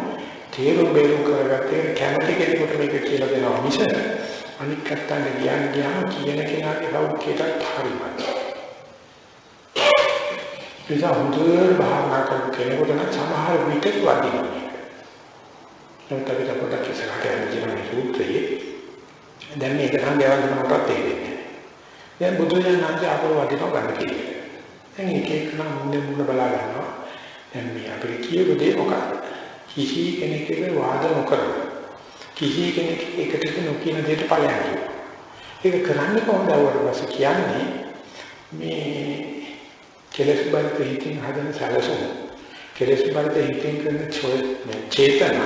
තේරුම් බේරුම් කරගත්තේ කැමති කෙනෙකුට මේක කියලා දෙනවා මිස අනික් කත්තන් ගියාම කියන කෙනාගේ ලෞකිකයට හරිමයි. ඒක හොඳට භාවනා කරන කෙනෙකුට නම් සමහර විට වදිනවා. නමුත් අපිට පොඩ්ඩක් ඉස්සරහට යන්න මේ සූත්‍රයේ දැන් මේක සංගයවල් කරනකොට තේරෙන්නේ. දැන් බුදුරජාණන් වහන්සේ අපව වදිනවා ගන්න කියන්නේ. දැන් එක එක නම් මුන්න බලා ගන්නවා. දැන් මේ අපිට කියපු දේ මොකක්ද? කිසි කෙනෙකුගේ වාද නොකර කිසි කෙනෙක් එකට නොකියන දෙයට ඵලයක් කියනවා. ඒක කරන්නේ කොහොමද අවුරුද්දක් කියන්නේ මේ කෙලස් බරිත හිතින් හදන සැලසුම කෙලස් බරිත හිතින් කරන චේතන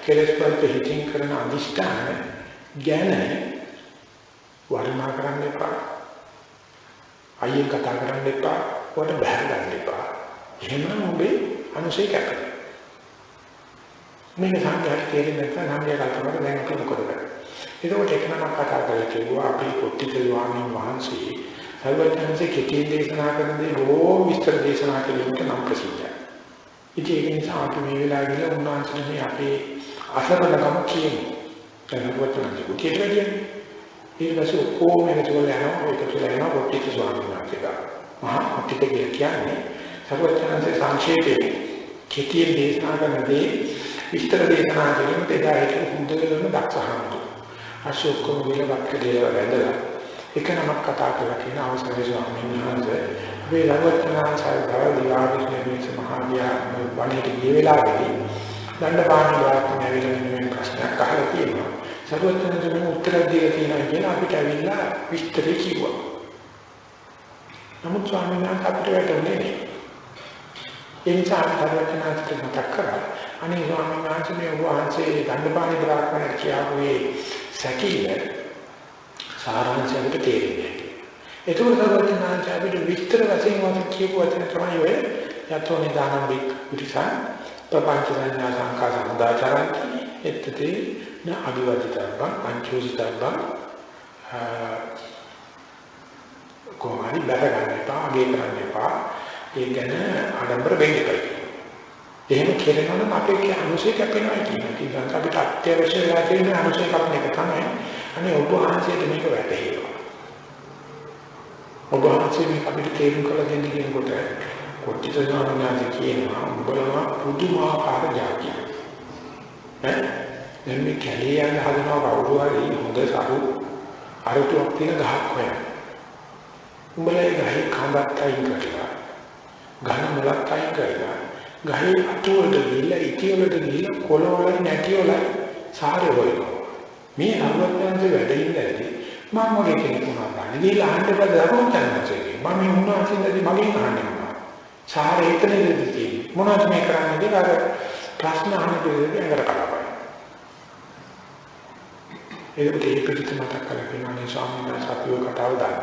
කෙලස් බරිත හිතින් කරන අදිෂ්ඨාන ගැන වර්ණනා කරන්න එපා. අයියෙන් කතා කරන්න එපා. වට බහැර ගන්න එපා. එහෙනම් ඔබේ අනුසය කැපෙනවා. මේක සංඝයාට තේරෙන්නේ නැත්නම් සංඝයා කල්පනා දැන් අපිට කරගන්න. ඒකෝට එකනක් කතා කරලා කිව්වා අපි කොටි දෙවියන් වහන්සේ සර්වඥාන්සේ කෙටි දේශනා කරන දේ බොහෝ විස්තර දේශනා කිරීමට නම් ප්‍රසිද්ධයි. ඉතින් ඒ නිසා අපි මේ වෙලාවේ උන්වහන්සේ අපේ අසරණකම කියන්නේ. සර්වඥාන්සේ කොටියට කියන්නේ. ඊට පස්සේ කොහොම එකතුල යනවා එකතුල යනවා කොටි ස්වාමීන් වහන්සේලා. මහා කොටි කියන්නේ සර්වඥාන්සේ සංක්ෂේපයෙන් කෙටි දේශනා කරන දේ විස්තර දේශනා කිරීමට එදා ඒක හොඳටම දක්ෂහමතු. අශෝකම විලවත් කඩේව වැදලා එක නමක් කතා කරලා කියන අවසරේ ස්වාමීන් වහන්සේ මේ රවට්ටනාංශය දවල්ලාගේ මේ මහාවියා වණේට ගිය වෙලාවේදී දණ්ඩපාණි වාක්‍යය වෙන ප්‍රශ්නයක් අහලා තියෙනවා. සර්වඥයන්ගේ උත්තර දීලා තියෙනවා කියන අපිට ඇවිල්ලා විස්තරය කිව්වා. නමුත් ස්වාමීන් වහන්සේ අපිට වැටුනේ නෑ. ඒ නිසා සර්වඥාන්ට මතක් කරා අනේ ස්වාමීන් වහන්සේ මේ ඔබ වහන්සේ දණ්ඩපාණි බ්‍රාහ්මණයට කියාවේ සැකීම සාරාංශයට තේරෙන්නේ. ඒක උදාහරණයක් අපිට විස්තර වශයෙන් වත් කියපු වචන තමයි ඔය යතෝ නිදානම් වික් විචාර ප්‍රපංච සංඥා සංකා සමුදාචරන්ති එත්තේ න අභිවදිතබ්බං පංචෝසිතබ්බං කොහොමද බැලගන්න එපා අගේ කරන්න එපා ඒ ගැන ආඩම්බර වෙන්න එපා. එහෙම කෙරෙනවා නම් අපේ අනුසය කැපෙනවා කියන එක. ඉතින් අපිට අත්‍යවශ්‍ය වෙලා තියෙන අනුසය කපන එක තමයි. අනේ ඔබ වහන්සේට මේක වැටහෙනවා. ඔබ වහන්සේ මේක අපිට තේරුම් කරලා දෙන්න කියනකොට කොටිත සාමාන්‍යයෙන් කියනවා උඹලම පුදුමාකාර જાතියක්. දැන් මේ කැලේ යන හදනවා කවුරු හරි හොඳ සරු අරටුවක් තියෙන ගහක් හොයන. උඹලේ ගහේ කඳක් අයින් කරලා ගහන මුලක් අයින් කරලා ගහේ අතුවලට ගිහලා ඉතිවලට ගිහලා කොළවල නැටිවල සාරේ හොයනවා. මේ අනුවත්යන්ගේ වැඩ ඉඳලා මම මොකද කියනවා බලන්න ගිහලා අහන්න බෑ දරුවෝ තනසෙන්නේ මම මේ උන්වහන්සේලාදී මගෙන් අහන්නේ සාරේ එතනදී තියෙන්නේ මොනවද මේ කරන්නේ කියලා අර ප්‍රශ්න අහන දෙයක් අඟර කරපයි. ඒ පිටිත මතක් කරලා කියනවා ස්වාමීන් වහන්සේ අපිව කතාව දාන්න.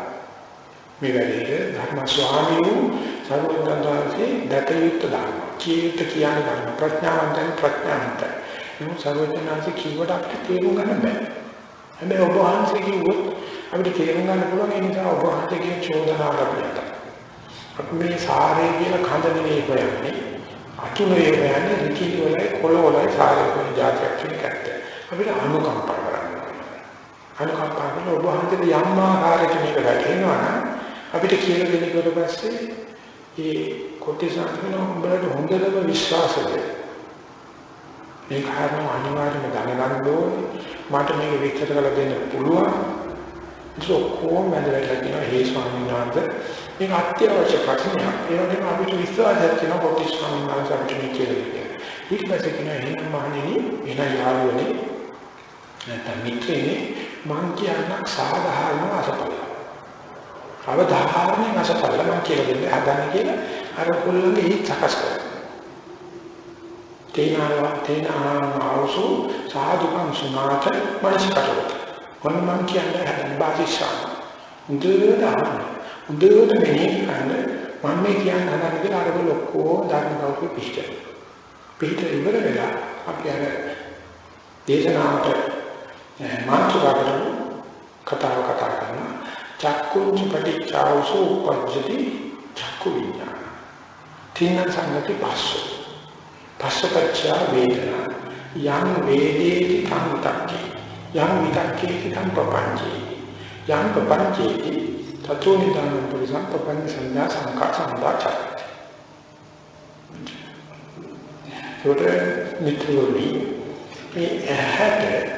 මේ වැඩේට ධර්ම ස්වාමීන් සර්වඥාන්සේ දැකීත් දාන්න. කීයට කියන්නේ ධර්ම ප්‍රඥාවන්තයන් ප්‍රඥාවන්තයි. මේ සර්වඥාන්සේ කීවට අපිට තේරුම් ගන්න බෑ. හැබැයි ඔබ වහන්සේ කිව්වොත් අපිට තේරුම් ගන්න පුළුවන් ඒ නිසා ඔබ වහන්සේගේ චෝදනා කරපිට. අපි මේ සාරේ කියන කඳ නෙවෙයි හොයන්නේ. අතුනේ හොයන්නේ රිකි වලයි කොළ වලයි සාරේ කියන જાතියක් කියනකට. අපිට අනුකම්පා කරන්න. අනුකම්පා කරන ඔබ වහන්සේට යම් ආකාරයක මේක වැටෙනවා නම් අපිට කියලා දෙනකොට පස්සේ ඒ කොටිසන්කන උඹලට හොඳටම විශ්වාසද මේ කාරණා අනිවාර්යයෙන්ම දැනගන්න ඕනේ මට මේක විස්තර කරලා දෙන්න පුළුවන් ඒක කොහොමද වැදගත් කියනවා හේ ස්වාමීන් වහන්සේ මේක අත්‍යවශ්‍ය ප්‍රශ්නයක් ඒ වගේම අපිට විශ්වාසයක් තියෙනවා කොටිස් ස්වාමීන් වහන්සේ අපිට මේ කියලා ඊට පස්සේ කියන එහෙනම් මහණෙනි එන යාළුවනේ නැත්නම් මිත්‍රෙනි මං කියන්නක් සාධාරණ අසපල අවධාරණයෙන් අසපල මං කියලා දෙන්න හදන්නේ කියලා අර කොල්ලන්ගේ හිත සකස් කරනවා තේනාවසු සාදුකම් සුනාත මනසකට කොන්න මං කියන්නේ හදන්න බාසිෂා උදේට මෙහෙ කරන්න මම මේ කියන්න හදන්නේ කියලා අර කොල්ලෝ ධර්ම කවුරු පිළිච්ච පිට ඉවර වෙලා අපි අර දේශනාවට මාතෘකාවට කතා කරනවා චක්කුං පටිච්චාවසෝ උපජ්ජති චක්කු විඥාන තින්න සංගති පස්සපච්චා වේදනා යම් වේදේති කම්තක්කේ යම් විතක්කේති කම්පපංචේ යම් පපංචේති තතෝ නිදාන පුරිසං පපංච සංඥා සංකා සම්දාචා මිත්‍රෝනි මේ ඇහැට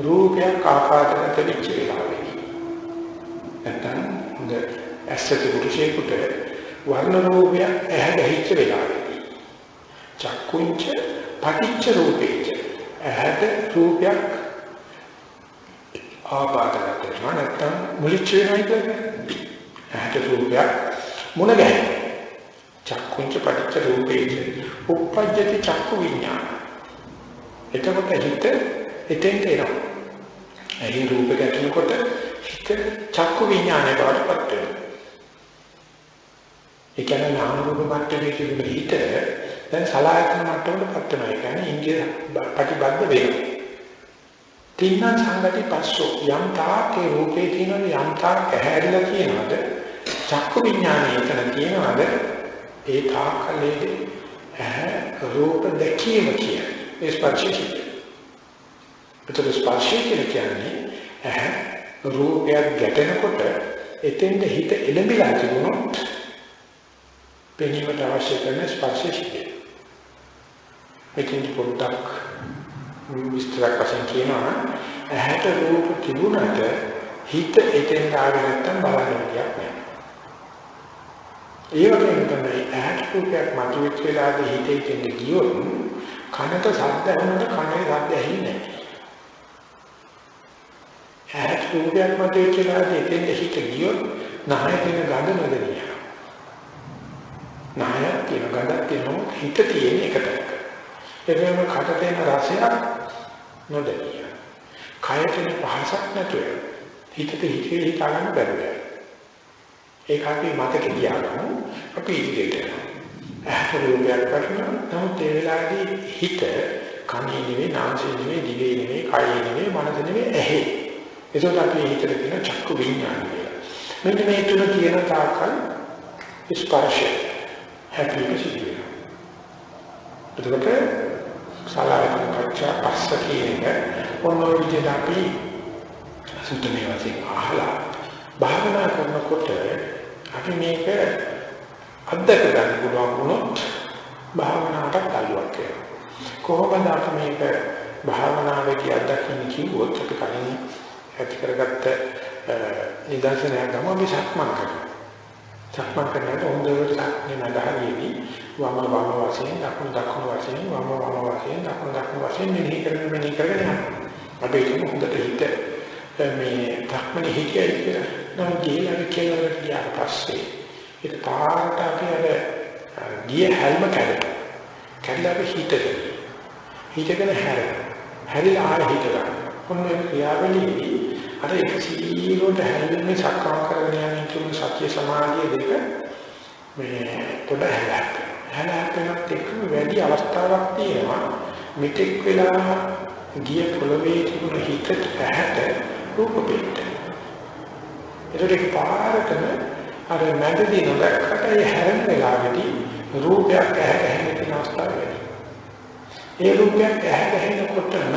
රූපයක් ආකාරයකට වෙච්ච වෙලාවෙදී නැත්නම් හොඳ ඇසට පුරුෂයෙකුට වර්ණ රූපයක් ඇහැ ගැහිච්ච වෙලාවෙදී චක්කුංච පටිච්ච රූපේච ඇහැට රූපයක් ආකාරයකට නැත්නම් මුලිච්ච වෙනවා කියන්නේ ඇහැට රූපයක් මුණ ගැහෙනවා චක්කුංච පටිච්ච රූපේච උප්පජ්ජති චක්කු විඥාන එතකොට හිත එතෙන්ට එනවා ඒ රූප ගැටෙනකොට හිත චක්කු විඥානය බවට පත් වෙනවා ඒ කියන්නේ නාම රූප මට්ටමේ තිබෙන හිත දැන් සලආයතන මට්ටමට පත් වෙනවා ඒ කියන්නේ ඉන්ද්‍රිය ප්‍රතිබද්ධ වෙනවා තින්න සංගති පස්සෝ යම් තාකේ රූපේ තියෙනවද යම් තාක් ඇහැරිලා කියනවද චක්කු විඥානය එතන තියෙනවද ඒ තාකලේ රූප දැකීම කියන්නේ ස්පර්ශය කියන්නේ. ඒතර ස්පර්ශය කියන්නේ රූපයක් ගැටෙනකොට එතෙන්ද හිත එළඹිලා තිබුණොත් පෙනීමට අවශ්‍ය කරන ස්පර්ශය කියන්නේ. මේකෙන් පොඩ්ඩක් විස්තරයක් වශයෙන් කියනවා ඇහැට රූප තිබුණාට හිත එතෙන්ට ආවේ නැත්තම් බලන්න දෙයක් නැහැ. ඒ වගේම තමයි ඇහැට රූපයක් මතුවෙච්ච වෙලාවේ හිතේ තියෙන ගියොත් කනට ශබ්ද ඇහෙනකොට කනේ ශබ්ද ඇහෙන්නේ නැහැ. ඇහැට රූපයක් මතුවෙච්ච වෙලාවේ එතෙන්ද හිත ගියොත් නහය තියෙන ගඳ නොදෙනිය. නහය තියෙන ගඳක් තියෙනවා හිත තියෙන එකතැනක. ඒකම කට තියෙන රසයක් නොදෙනිය. කයට තියෙන පහසක් නැතුව හිතට හිතා ගන්න බැහැ. ඒක අපි මතක තියාගමු අපි ඉදිරියට යනවා රූපයක් කරනවා නමුත් ඒ වෙලාවේදී හිත කනේ නෙවෙයි නාසයේ නෙවෙයි දිවේ නෙවෙයි කයේ නෙවෙයි මනසේ නෙවෙයි ඇහි ඒකත් අපි හිතට කියන චක්කු විඥානය මෙන්න මේ තුන කියන තාකල් ස්පර්ශය හැපික සිදුවේ එතකොට සාලාවක කච්චා පස්ස කියන ඔන්න විදිහට අපි සුත්තමේ වශයෙන් අහලා භාවනා කරනකොට අපි මේක අත්දැක ගන්න පුළුවන් වුණොත් භාවනාවට අලුවක් වෙනවා. කොහොමද අපි මේක භාවනාවේදී අත්දැකීම කිව්වොත් අපි කලින් ඇති කරගත්ත නිදර්ශනයක් ගමු අපි සක්මන් කරනවා. සක්මන් කරනකොට හොඳට සක්මනේ නඩහරියේදී වම වශයෙන් දකුණු වශයෙන් වම වශයෙන් දකුණු වශයෙන් මෙහි කරගෙන යනවා. අපි ඒක හොඳට හිත මේ ධක්මනේ හිතයි කියලා නම් ගියලා කියලා ගියාට පස්සේ ඒක පාට අපි අර ගිය හැල්ම කැඩලා අපි හිතගෙන හැරිලා ආයෙ හිතලා ඔන්න ඒ ක්‍රියාවලියේදී අර එක සීලෝට හැල්මේ සක්කාම කරගෙන යන තුන සත්‍ය සමාධිය දෙක මේ පොඩ හැලහැප්පෙනත් එක්ක වැඩි අවස්ථාවක් තියෙනවා මෙතෙක් වෙලා ගිය පොළවේ තිබුණ හිතට ඇහැට රූප පිට. ඒක පාරටම අර මැදදී නොදැක්කට ඒ හැරෙන වෙලාවේදී රූපයක් ඇහැ ගැහෙන තියෙන අවස්ථාව වෙයි. ඒ රූපයක් ඇහැ ගැහෙනකොටම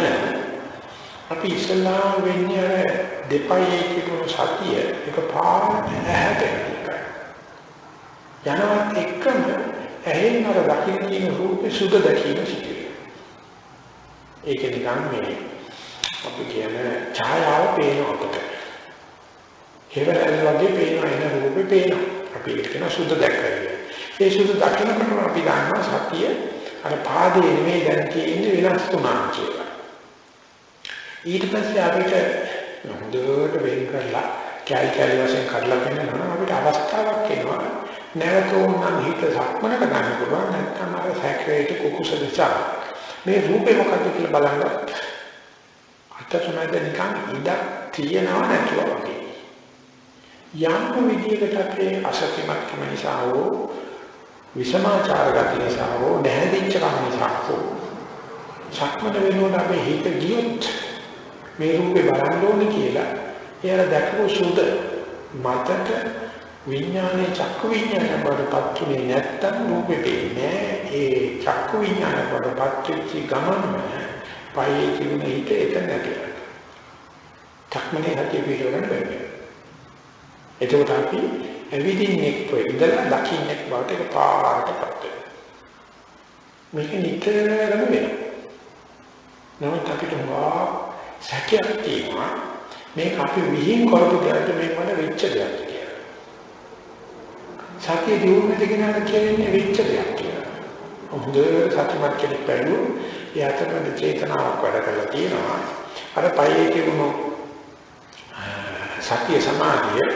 අපි ඉස්සල්ලාම වෙන්නේ අර දෙපයේ තිබුණු සතිය එක පාරට ඇහැට එකයි. යනවත් එක්කම ඇහෙන් අර දකින්න තියෙන රූපේ සුද දැකීම සිදුවේ. ඒක නිකන් මේ අපි කියන ඡායාව පේනවා අපට. හේවැල් වගේ පේන එන රූපේ පේනවා. අපි ඒක කියන සුද දැක්කයි. ඒ සුද දකින්නකොටම අපි දන්නවා සතිය අර පාදේ නෙමෙයි දැන් තියෙන්නේ වෙනස් තුනක් කියලා. ඊට පස්සේ අපිට හොඳට වෙන් කරලා කැලි වශයෙන් කඩලා පෙන්නනවා අපිට අවස්ථාවක් එනවා නැවත උනම් හිත සක්මනට ගන්න පුළුවන් නැත්නම් අර සැකරේට කුකුස දෙසා මේ රූපේ මොකක්ද කියලා බලන්න අතටමද නිකන් ඉඩක් තියෙනවා නැතුව වගේ යම් විදියකට අපේ අසත්‍යමත්කම නිසා හෝ විසමාචාර ගතිය නිසා හෝ නැහැදිච්ච කම නිසා හෝ සක්මන වෙනකොට අපේ හිත ගියොත් මේ රූපේ බලන්න ඕනේ කියලා එයාලා දැකපු සුද මතක විඥානේ චක්කු විඥාන බවටපත් උනේ නැත්තම් රූපේ පේන්නේ ඒ චක්කු විඥාන බවටපත් වෙච්ච ගමන් පයේ තිබුණ හිත එතන නැතිලා චක්මනේ හැටි පිළිවෙලට බැහැ එතකොට අපි එවිදින්නේ ඉඳලා දකින්නේ බවට එක පාරටපත් වෙනවා මේක නිතරම වෙනවා නමුත් අපිට සැකයක් තියෙනවා මේක අපි විහිං කරපු දෙයක් මේක මට වෙච්ච දෙයක් කියලා. සතිය දියුණුවට ගෙනාද කියන්නේ වෙච්ච දෙයක් කියලා. හොඳට සතිමත් කෙනෙක් පැලු යතරම චේතනාවක් වැඩ කරලා තියෙනවා. අර පයේ තිබුණු සතිය සමාධිය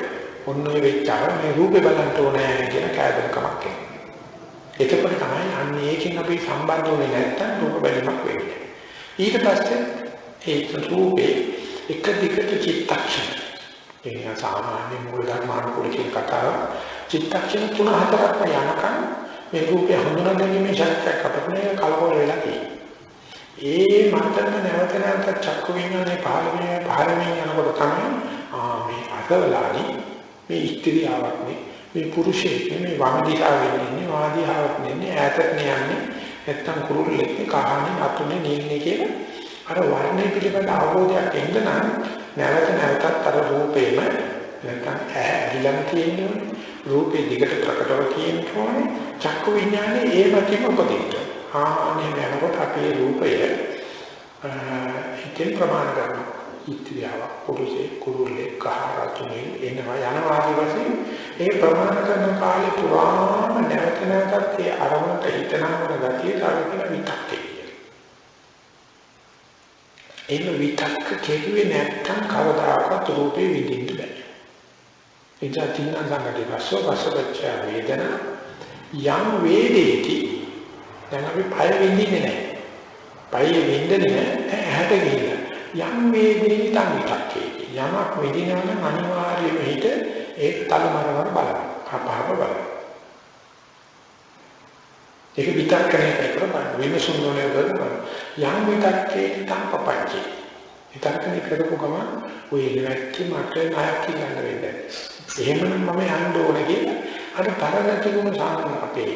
ඔන්නේ වෙච්චා මේ රූපේ බලන්න ඕනේ කියන කෑදරකමක් එන්නේ. එතකොට තමයි අන්නේ ඒකෙන් අපි සම්බන්ධ වෙන්නේ නැත්තම් රූප බැලීමක් වෙන්නේ. ඊට පස්සේ ඒ රූපේ එක දිගට චිත්තක්ෂණ ඒ සාමාන්‍ය මූල ධර්මානුකූල කියන කතාව චිත්තක්ෂණ 3-4ක් යනකම් මේ රූපය හඳුනා ගැනීමේ ශක්තියක් අපිට කලබල වෙලා තියෙනවා. ඒ මතම නැවත නැවත චක්කු විඥානේ පාරමී යනකොට තමයි මේ අසවලානි මේ ස්ත්‍රියාවක් මේ පුරුෂයෙක් මේ වම් දිහාවෙන් ඉන්නේ වාදියාවක් නෙන්නේ ඈතට යන්නේ නැත්තම් කුරුල්ලෙක් කහානේ අතුනේ නින්නේ කියලා අර වර්ණය පිළිබඳ අවබෝධයක් එන්න නම් නැවත නැවතත් අර රූපේම නැත්නම් ඇහිලම තියෙන්නේ රූපේ දිගට ප්‍රකටව තියෙන්නේ චක්කු විඥානේ ඒ වගේම උපදින්න. ආනේ යනකොට අපේ රූපය හිතෙන් ප්‍රමාණ කරනවා. ඉත්‍යාව පුරුෂේ කුරුල්ලේ කහරතුනේ එනවා යනවා ආදී වශයෙන් ඒ ප්‍රමාණ කරන කාලේ පුරාම නැවත නැවතත් ඒ අරමුණට හිතනවන ගතිය කාර්යකන විතක්කේ. එන්න විතක්ක කෙරුවේ නැත්තම් කවදාකවත් රූපේ විඳින්න බෑ. එදා තින්න සංගතේ වස්සවච්ච වේදන යම් වේදේති දැන් අපි පය විඳින්නේ නැහැ. පය විඳින්නේ නැහැ ඇහැට ගිහිල්ලා. යම් වේදේති තන් විතක්කේ. යමක් විඳිනවා නම් අනිවාර්යයෙන්ම හිත ඒ තලමරවර බලන්න. අපහව බලන්න. ඒක විතක්කනේ කරපන් විමසුම් නොනේ කරපන් යම් විතක්කේ තම්පපච්චි විතක්කනේ කරපු ගමන් ඔය ඉලක්කෙ මට ණයක් කියන්න වෙන්නේ එහෙමනම් මම යන්න ඕනේ කියලා අර තරණ තිබුණු අපේ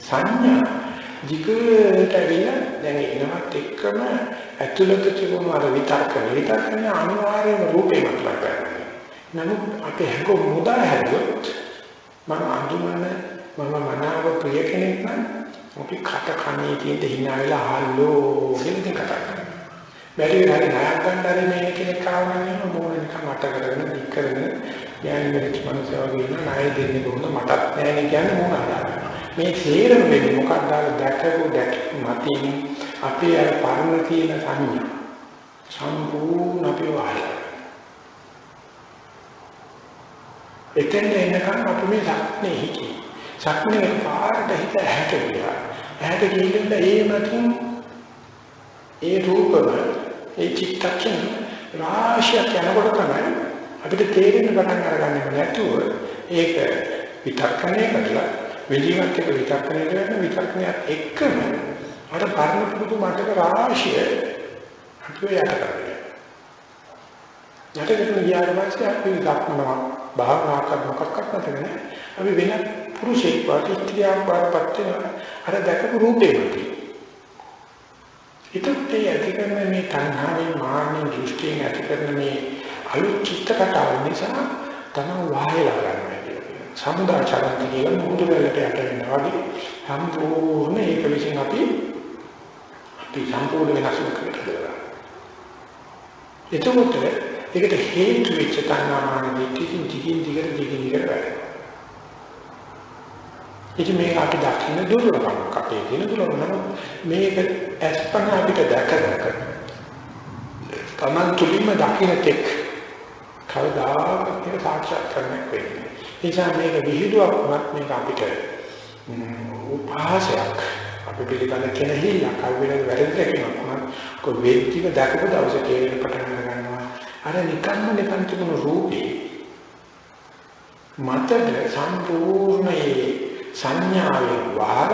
සංඥා දිගට ඇවිල්ලා දැන් එනවත් එක්කම ඇතුළත තිබුණු අර විතක්කනේ අනිවාර්යයෙන්ම රූපේ මතලා කරන්නේ නමුත් අපේ හැඟුම් මුදා හැදුවොත් මම අඳුමන මම මනාව ප්‍රිය කෙනෙක් නම් අපි කට කණේ තියෙන හිනා වෙලා හල්ලෝ කියලා කතා කරනවා. බැරි වෙලාවේ ණයක් ගන්න හරි මේ කෙනෙක් ආවම මොන නිකන් මට කරගෙන දික් කරගෙන යන්නේ මෙච්ච මනසවගේ ඉන්න ණය දෙන්නේ කොහොමද මටත් නෑනේ කියන්නේ මොන අදහසක්. මේ තේරෙම වෙන්නේ මොකක්ද දැකපු මතින් අපේ අර පරණ තියෙන සංඥා සම්පූර්ණ අපේ වහලා. එතෙන් එනකන් අපි මේ සත්‍නේ හිතේ සක්මනේ පාරට හිත ඇහැට ගියා. ඇහැට ගිහින් ඒ මතින් ඒ රූපම ඒ චිත්තක්ෂණ රාශියක් යනකොට තමයි අපිට තේරෙන්න පටන් අරගන්නේ නැතුව ඒක විතක්කණය කරලා විදීමත් එක්ක විතක්කණය කරන විතක්කණයත් එක්කම අර පරණ පුදු මතක රාශිය අපිව යට කරගන්නවා. යටගෙන ගියාට පස්සේ අපි දක්නවා භාවනා කරන මොකක්වත් නැතනේ අපි වෙන පුරුෂෙක් වාගේ ස්ත්‍රියක් වඩපත් වෙන අර දැකපු රූපේකට ඒකත් ඇති කරන මේ තණ්හාවේ මාන්නේ දෘෂ්ටියෙන් ඇති කරන මේ අලුත් චිත්ත කතාව නිසා තමයි වහයලා ගන්නවා කියලා. සමුදාචරන්ති කියන මුහුදු වලට යට වෙනවා වගේ සම්පූර්ණ ඒක විසින් අපි සම්පූර්ණ වෙනස් කරනවා. එතකොට ඒකට හේතු වෙච්ච තණ්හාමාන දිටින් දිගින් වැඩ. ඉතින් මේක අපි දකින්න දුර්වලකමක් අපේ තියෙන දුර්වලකම මේක අස්පන අපිට දැකගන්න. තමන් තුලින්ම දකින්න තෙක් කවදාවත් මේක සාක්ෂාත් කරගන්න වෙන්නේ. ඒ නිසා මේක විහිදුවක්වත් මේක අපිට උපාසයක් අපි පිළිගන්න කෙනෙහිලා කවුරුද වැරදි දැකීමක් කො වේදික දැකපු දවසේ තේරෙන පටන් ගන්නවා. අර නිකම්ම තිබුණු රූපේ මතද සම්පූර්ණ සංඥාවේ වහර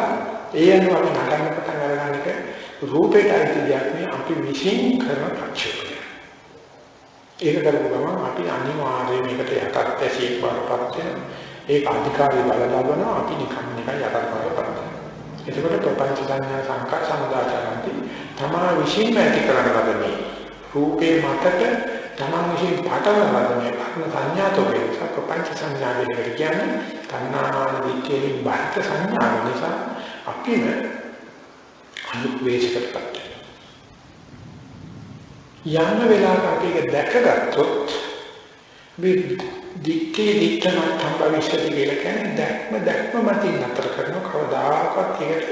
ඒ අනුව අපි නටන්න පටන් ගන්න එක රූපේට අයිති දෙයක් නේ අපි විශ්ින් කරන ප්‍රක්ෂේපය. ඒක කරපු ගමන් අපි අනිවාර්යයෙන් මේකට යටත් ඇසියෙක් වරපත් වෙන ඒක අධිකාරී බල ලබනවා අපි නිකන් යටත් වරපත් වෙනවා. එතකොට ප්‍රපංච සංඥා සංකා සමුදාචරන්ති තමා විශ්ින් ඇති කරන ලබන්නේ රූපේ මතට තමන් විශ්ින් පාඨවන ලබන්නේ සංඥාතෝකේ ප්‍රපංච සංඥා වේලට කියන්නේ තණ්හාමාන දිට්ඨියේ බාහිර සංඥා නිසා අපිම අනුපේක්ෂකටපත් යන්න වෙලාවක අපි ඒක දැකගත්තොත් මේ දික්කේ භවිෂ්‍යති කියලා කියන්නේ දැක්ම මතින් නතර කරන කවදාකවත් ඒකට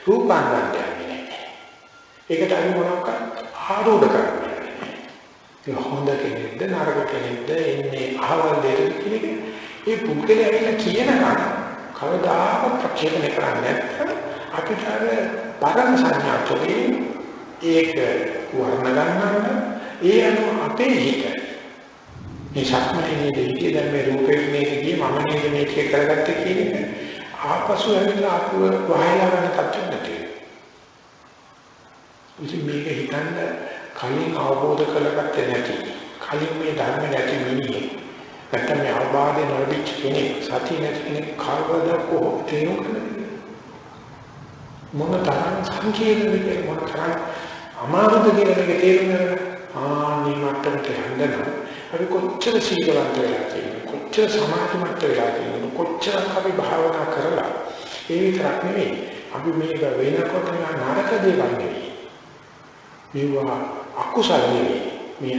රූපාන්තරයක් නැහැ. ඒකට අපි මොනවාක් ආරෝධ කරන්නේ. ඒ හොඳ කෙනෙක්ද නරක කෙනෙක්ද එන්නේ අහවල් දෙයක් කියන ඒ පුද්ගලයා කියලා කියනවා කවදාකවත් ප්‍රක්ෂේපණය කරන්නේ නැත්නම් අපිට අර පරම සංඥාතෝේ ඒක වර්ණ ගන්නවා ඒ අනුව අපේ හිත මේ ශක්මනේ දෙවිය දැන් මේ රූපේ මේකදී මම නේද මේක කරගත්තේ කියන එක ආපසු ඇවිල්ලා අපව වහලා ගන්න තත්ත්වෙ නැති. ඉතින් මේක හිතන්න කලින් අවබෝධ කරගත්තේ නැති කලින් මේ ධර්ම නැති මිනිහ නැත්නම් මේ අවබෝධය නොලැබිච්ච කෙනෙක් සතිය නැති කෙනෙක් කවදා කොහොමද තේරුම් මොන තරම් සංකීර්ණද මොන තරම් අමාරුද කියලා මේක තේරුම් ගන්න ආනි මට්ටමට හඳනවා අපි කොච්චර සීලවන්ත වෙලා තියෙනවා කොච්චර සමාධිමත් වෙලා තියෙනවා කොච්චර අපි භාවනා කරලා ඒ විතරක් නෙවෙයි අපි මේක වෙනකොට නරක දේවල් නෙවෙයි මේවා අකුසල නෙවෙයි මේ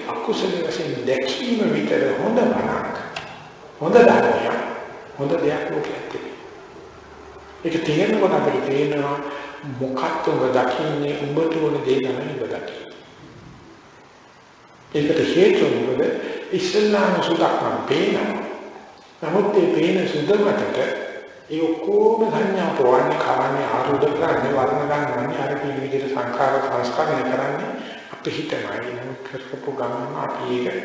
අකුසලයේ වශයෙන් දැකීම විතර හොඳ බණක් හොඳ ධර්මයක් හොඳ දෙයක් ලෝකෙට ඒක තේරෙනකොට අපිට තේරෙනවා මොකක්ද ඔබ දකින්නේ උඹට ඕන දේ තමයි ඔබ දකින්නේ. ඒකට හේතුව මොකද? ඉස්ලාම සුදක් නම් පේනවා. නමුත් මේ පේන සුද මතට ඒ ඔක්කොම සංඥා ප්‍රවන්නේ කාරණේ ආරෝධ කරන්නේ වර්ණ ගන්නන්නේ අර කියන විදිහට සංඛාර සංස්කරණය කරන්නේ අපේ හිතමයි නම් කරපු ගමන අපි ඒක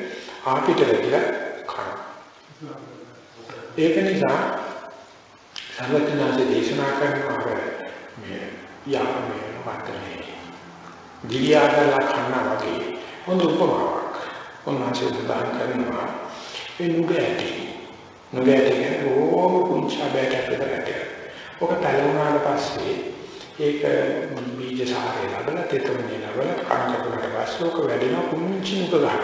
ආපිට වෙලා කරා. ඒක නිසා සර්වඥාන්සේ දේශනා කරන අර මේ යාමේ වත්තනේ දිවියාදලා කන්නා වගේ හොඳ උපමාවක් උන්වහන්සේ උදාහරණ කරනවා ඒ නුගෑටි කියන්නේ ඕම කුංචා බෑටක් විතරට ඔක තලුණාට පස්සේ ඒක බීජ සාරය ලැබලා තෙතමනේ ලැබලා කනකට පස්සේ ඔක වැඩෙන කුංචි නුග ගහනවා.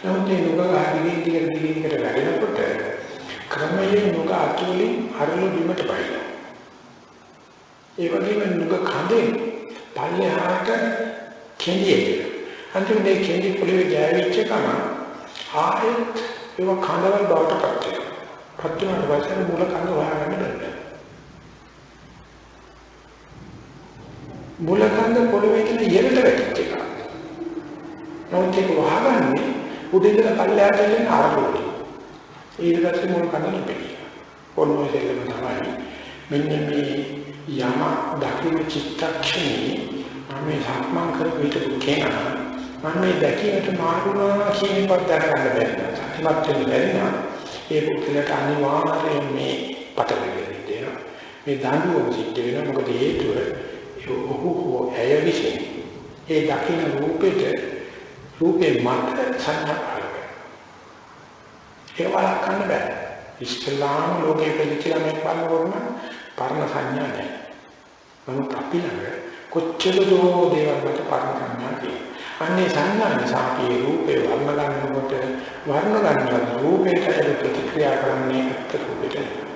නමුත් මේ නුග ගහකින් දිගට වැඩෙනකොට ක්‍රමයෙන් නුග අතුලින් අරලු බිමට පයින්නවා. ඒ වගේම නුග කඳේ පල්ලෙහාට කෙලියේ. අන්තිමේ කෙලි පොළවේ ගෑවිච්ච ගමන් ආයෙත් ඒක කඳවල් බවට පත් වෙනවා. පත් වුණාට පස්සේ මුල කඳ හොයාගන්න බැහැ. මුල කඳ පොළවේ ඉන්න ඉහළට වැටිච්ච එක. නමුත් ඒක වහගන්නේ උඩින්ද පල්ලෙහාට එන ආරෝහණය. ඊට පස්සේ මුල කඳ නෙපෙයි. පොළොවේ දෙලම තමයි. මෙන්න මේ යම දකින්න චිත්තක්ෂණේ මේ සක්මන් කරපු විට කෙනා මම මේ දැකීමට මාරුනා කියනවත් දැනගන්න බැහැ. සත්‍යමත් වෙන්න බැරි නම් ඒ පුද්ගලට අනිවාර්යයෙන් මේ පටලැවිලි දෙනවා. මේ දඬුවම සිද්ධ වෙනවා. මොකද හේතුව ඔහු ඇය විසින් ඒ දකින්න රූපේ මත සංඥා කරනවා. ඒ වලක්වන්න බෑ. ඉස්ලාම ලෝකයේ පිළිචිලා මේ බලනකොටම පරණ සංඥා නැහැ. නමුත් අපි ළඟ කොච්චර දෝ දේවල් වලට පරණ සංඥා තියෙනවා. අන්නේ සංඥා නිසා අපි රූපේ වර්ණ ගන්නකොට වර්ණ ගන්න රූපේට ප්‍රතික්‍රියා කරන්නේ ඇත්ත රූපෙට.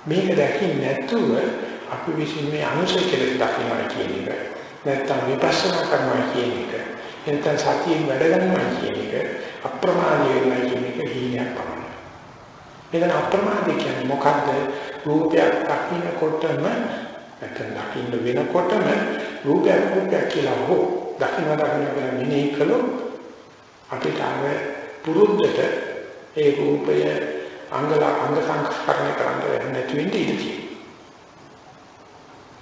මේක දැකින් නැතුව අපි විසින් මේ අනුසය කෙලෙස් දකින්නවා කියන එක නැත්තම් විපස්සනා කරනවා කියන එක නැත්තම් සතියෙන් වැඩ ගන්නවා කියන එක අප්‍රමාදී වෙනවා කියන එක හීනයක් පමණයි. එතන අප්‍රමාදී කියන්නේ මොකද්ද? රූපයක් දකින්නකොටම නැත්නම් දකින්න වෙනකොටම රූපයක් කියලා හෝ දකින්න කියලා මෙනෙහි කළොත් අපිට අර පුරුද්දට ඒ රූපය අංග සංස්කරණය කරන්න නැති වෙන්නේ ඉතියි.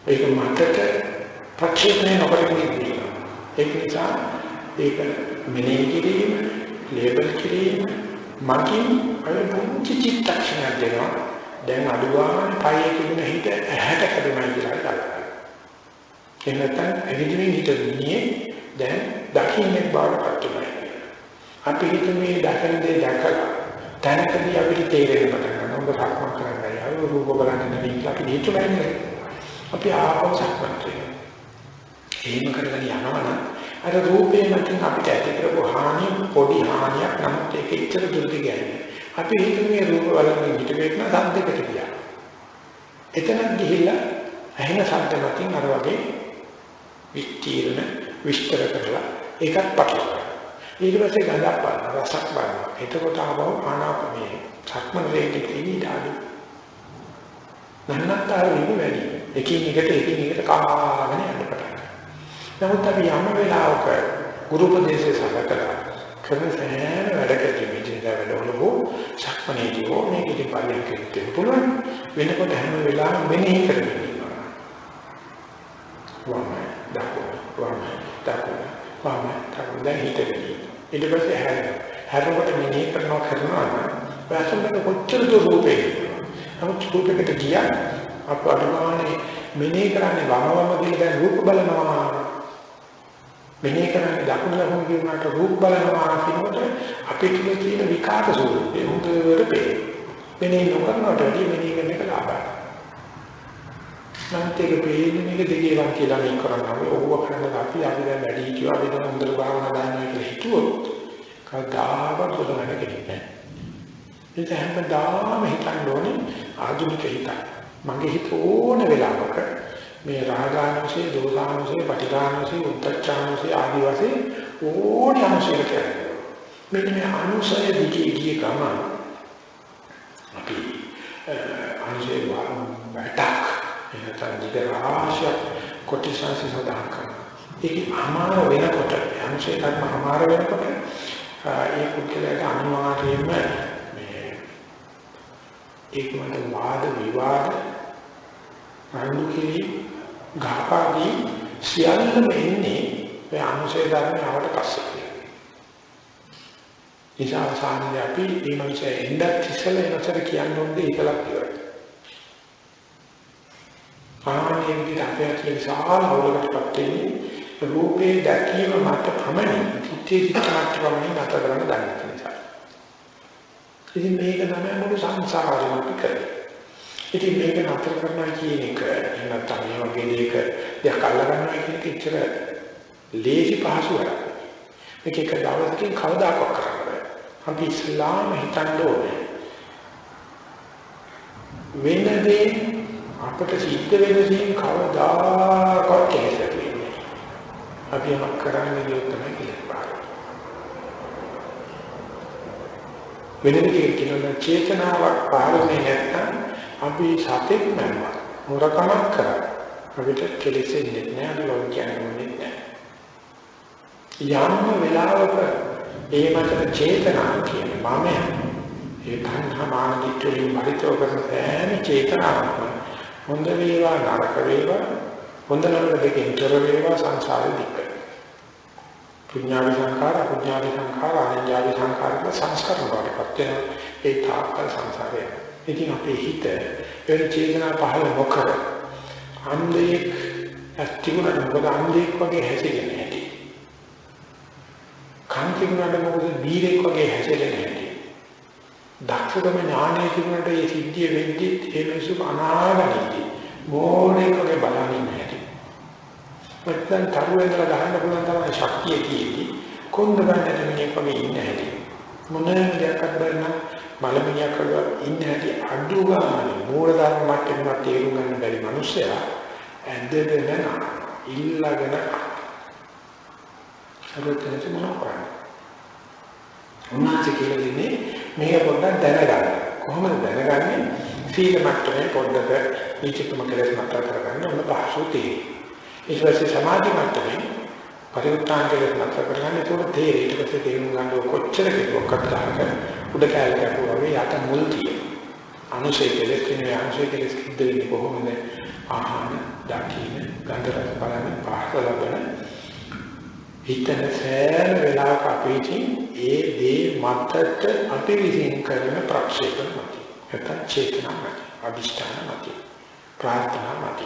ඒක මතක ප්‍රක්ෂේපණය නොකර ඉන්නේ. ඒක නිසා ඒක මෙනෙහි කිරීම, ලේබල් කිරීම, මකින් අර පුංචි චිත්තක්ෂණයක් දෙනවා. දැන් අඩුවානේ පයේ තිබුණ හිත ඇහැට කැඩුනා කියලා හිතනවා. ඒ නැත්නම් එදිනෙමින් හිතන්නේ දැන් දකින්නේ බාරපත් වෙනවා. අපි හිතන්නේ දකින දේ දැකලා තනකදී අපිට තේරෙන්න පටන් ගන්නවා. ඔබ සක්මන් කරන්නේ අය රූප බලන්නේ නෙවෙයි අපි හිතුවන්නේ. අපි ආපහු සක්මන් කරනවා. එහෙම කරගෙන යනවනම් අර රූපේ මතින් අපිට ඇති කරපු හානිය පොඩි හානියක් නම් ඒක ඉච්ඡර දුරට ගියන්නේ. අපි හිතන්නේ රූප බලන්නේ පිටවෙන්න සද්දකට ගියා. එතනක් ගිහිල්ලා ඇහෙන සද්ද මතින් අර වගේ විස්තර කරලා ඒකත් පටලවා. ඊට පස්සේ ගඳක් බලන රසක් බලනවා. එතකොට ආවව ආනාපානයේ සක්මන් වේගයේ ඉඳාලු. නන්නතර වීම වැඩි. එකින් එකට කාගෙන යන්න පටන් ගන්නවා. නමුත් අපි යම් වෙලාවක ගුරු උපදේශය සලකලා කරන සෑම වැඩකදී මෙදින වැඩවලෝ සක්මනේදී හෝ මේකදී පාලනය කරන්න පුළුවන්. වෙනකොට හැම වෙලාවෙම මෙනෙහි කරගෙන ඉන්නවා. වම දකුණ දැන් හිතෙන්නේ. ඊට පස්සේ හැරෙනකොට මෙනෙහි කරනවා නම් කොච්චර රූපේ නමුත් රූපයකට ගියා අප අනුමානේ මෙනෙහි කරන්නේ වම කියලා දැන් රූප බලනවා මෙනෙහි කරන්නේ දකුණ කියනකට රූප බලනවා කියනකොට අපිට තියෙන විකාර ස්වරූපය හොඳට පේනවා මෙනෙහි නොකරනට වැඩි මෙනෙහි කරන එක ලාභයි නැන්තේ පේන්නේ මේක දෙකේවක් කියලා මේ කරනවා ඕව කරන අපි දැන් වැඩි හිතුවා අපි දැන් හොඳට භාවනා කරනවා කියලා හිතුවොත් කවදාවත් බොදවන්න කෙනෙක් නැහැ ඒක හැමදාම හිතන්න ඕනේ ආධුනික හිතක්. මගේ හිත ඕන වෙලාවක මේ රාගානුසය, දෝසානුසය, පටිඝානුසය, උද්ධච්චානුසය ආදී වශයෙන් ඕනි අනුසයකට යනවා. මේ අනුසය දිගේ ගිය ගමන අපි අනුසය වටක් එනතන දිගාශය කොටිසන්සි සදාන් කරනවා. ඒක අමාර වෙනකොට අනුසය කර්ම අමාර වෙනකොට ඒ කුක්කලට අනිවාර්යයෙන්ම ඒකවල වාද විවාද රණ්ඩු කිරි ගහපාදී සියල්ලම එන්නේ මේ අනුශේ ධර්මයට පස්සේ. ඉතින් අපි මේ මිනිස්සේ එන්නත් ඉස්සෙල්ලා එනසර කියන්න ඕනේ ඒකලක් ඉවරයි. ආනේ විදිහට අපේ විශාල අවුලකටපත් වෙන්නේ රූපේ දැකීම මත ප්‍රමණය චිත්තේ පමණින් නැතර කරන්න දන්නේ නිසා. ඉතින් මේක තමයි මුළු සංසාරෙම අපි කරන්නේ. ඉතින් මේක නතර කරනවා කියන එක නැත්නම් මේ වගේ දෙයක් අල්ල ගන්නවා කියන එක ඉතර ලේසි පහසු වැඩක්. මේක එක දවසකින් කවදාකවත් කරන්න බෑ. අපි ඉස්ලාම හිතන්න ඕනේ. වෙනදී අපට සිද්ධ වෙන දේ කවදාකවත් කෙලෙසක් වෙන්නේ. අපි යමක් කරන්නේ ඒක තමයි කියලා. වෙනදී කියන චේතනාවක් පාරමේ නැත්නම් අපි සතෙක් නෑනවා මොරකමක් කරා අපිට කෙලෙසෙන්නේ නැහැ අපි වගේ කියන්නේ නැහැ යම් වෙලාවක ඒ මතක චේතනාව කියන්නේ මම ඒ තණ්හාමාන දිට්ඨිය මරිතව කරන සෑම චේතනාවක්ම හොඳ වේවා නරක වේවා හොඳ නරක දෙකෙන් තොර වේවා සංසාරෙ දික්ක පුඤ්ඤාවි සංඛාර අපුඤ්ඤාවි සංඛාර ආනන්‍යාවි සංඛාර සංස්කරණ වලට වෙන ඒ තාක්කල් සංසාරය. ඉතින් අපේ හිත ඒ චේතනා පහළ නොකර අන්ධයෙක් ඇතිවුණාට මොකද අන්ධයෙක් වගේ හැසිරෙන්නේ නැති. කාන්තිකුණාට මොකද බීරෙක් වගේ හැසිරෙන්නේ නැති. දක්ෂකම ඥානයේ තිබුණාට ඒ සිද්ධිය වෙද්දී ඒ මිනිස්සු අනාගතයි. මොෝරෙක් වගේ බලන්නේ නැති. නැත්නම් තරුවෙන්දලා ගහන්න පුළුවන් තමයි ශක්තිය තියෙන්නේ. කොන්ද ගන්න දෙන්නේ වගේ ඉන්නේ හැටි. මොනම දෙයක් අත්බරන මලමිණියක් වගේ ඉන්නේ හැටි අඩු ගන්න මූල ධර්ම මට්ටමේ තේරුම් ගන්න බැරි මිනිස්සයා ඇඳගෙන ඉල්ලගෙන සරුවචනට මොනවා කරන්නේ? උන්වහන්සේ කියලා දෙන්නේ මේක පොඩ්ඩක් දැනගන්න. කොහොමද දැනගන්නේ? සීල මට්ටමේ පොඩ්ඩක් විචිකම කෙලෙස් මට්ටම කරගන්න ඕන පහසු තියෙන්නේ. ඊට පස්සේ සමාධි මට්ටමේ පරිඋත්ථාන කෙලෙස් මට්ටම කරගන්න ඒකට තේරෙයි. ඊට පස්සේ තේරුම් ගන්න කොච්චර කෙරුවක්වත් ගහක උඩ කැලේ කපුවාගේ යට මුල් තියෙන. අනුශේ කෙලෙස් කියන්නේ අනුශේ කෙලෙස් කිද්ද වෙන්නේ කොහොමද? ආහන, දකින්න, ගන්ධ රස බලන පහස ලබන හිතන සෑම වෙලාවක අපි ඒ දේ මතට අපි විසින් කරන ප්‍රක්ෂේපණ මත. නැත්නම් චේතනා මත, අභිෂ්ඨාන මත, ප්‍රාර්ථනා මත.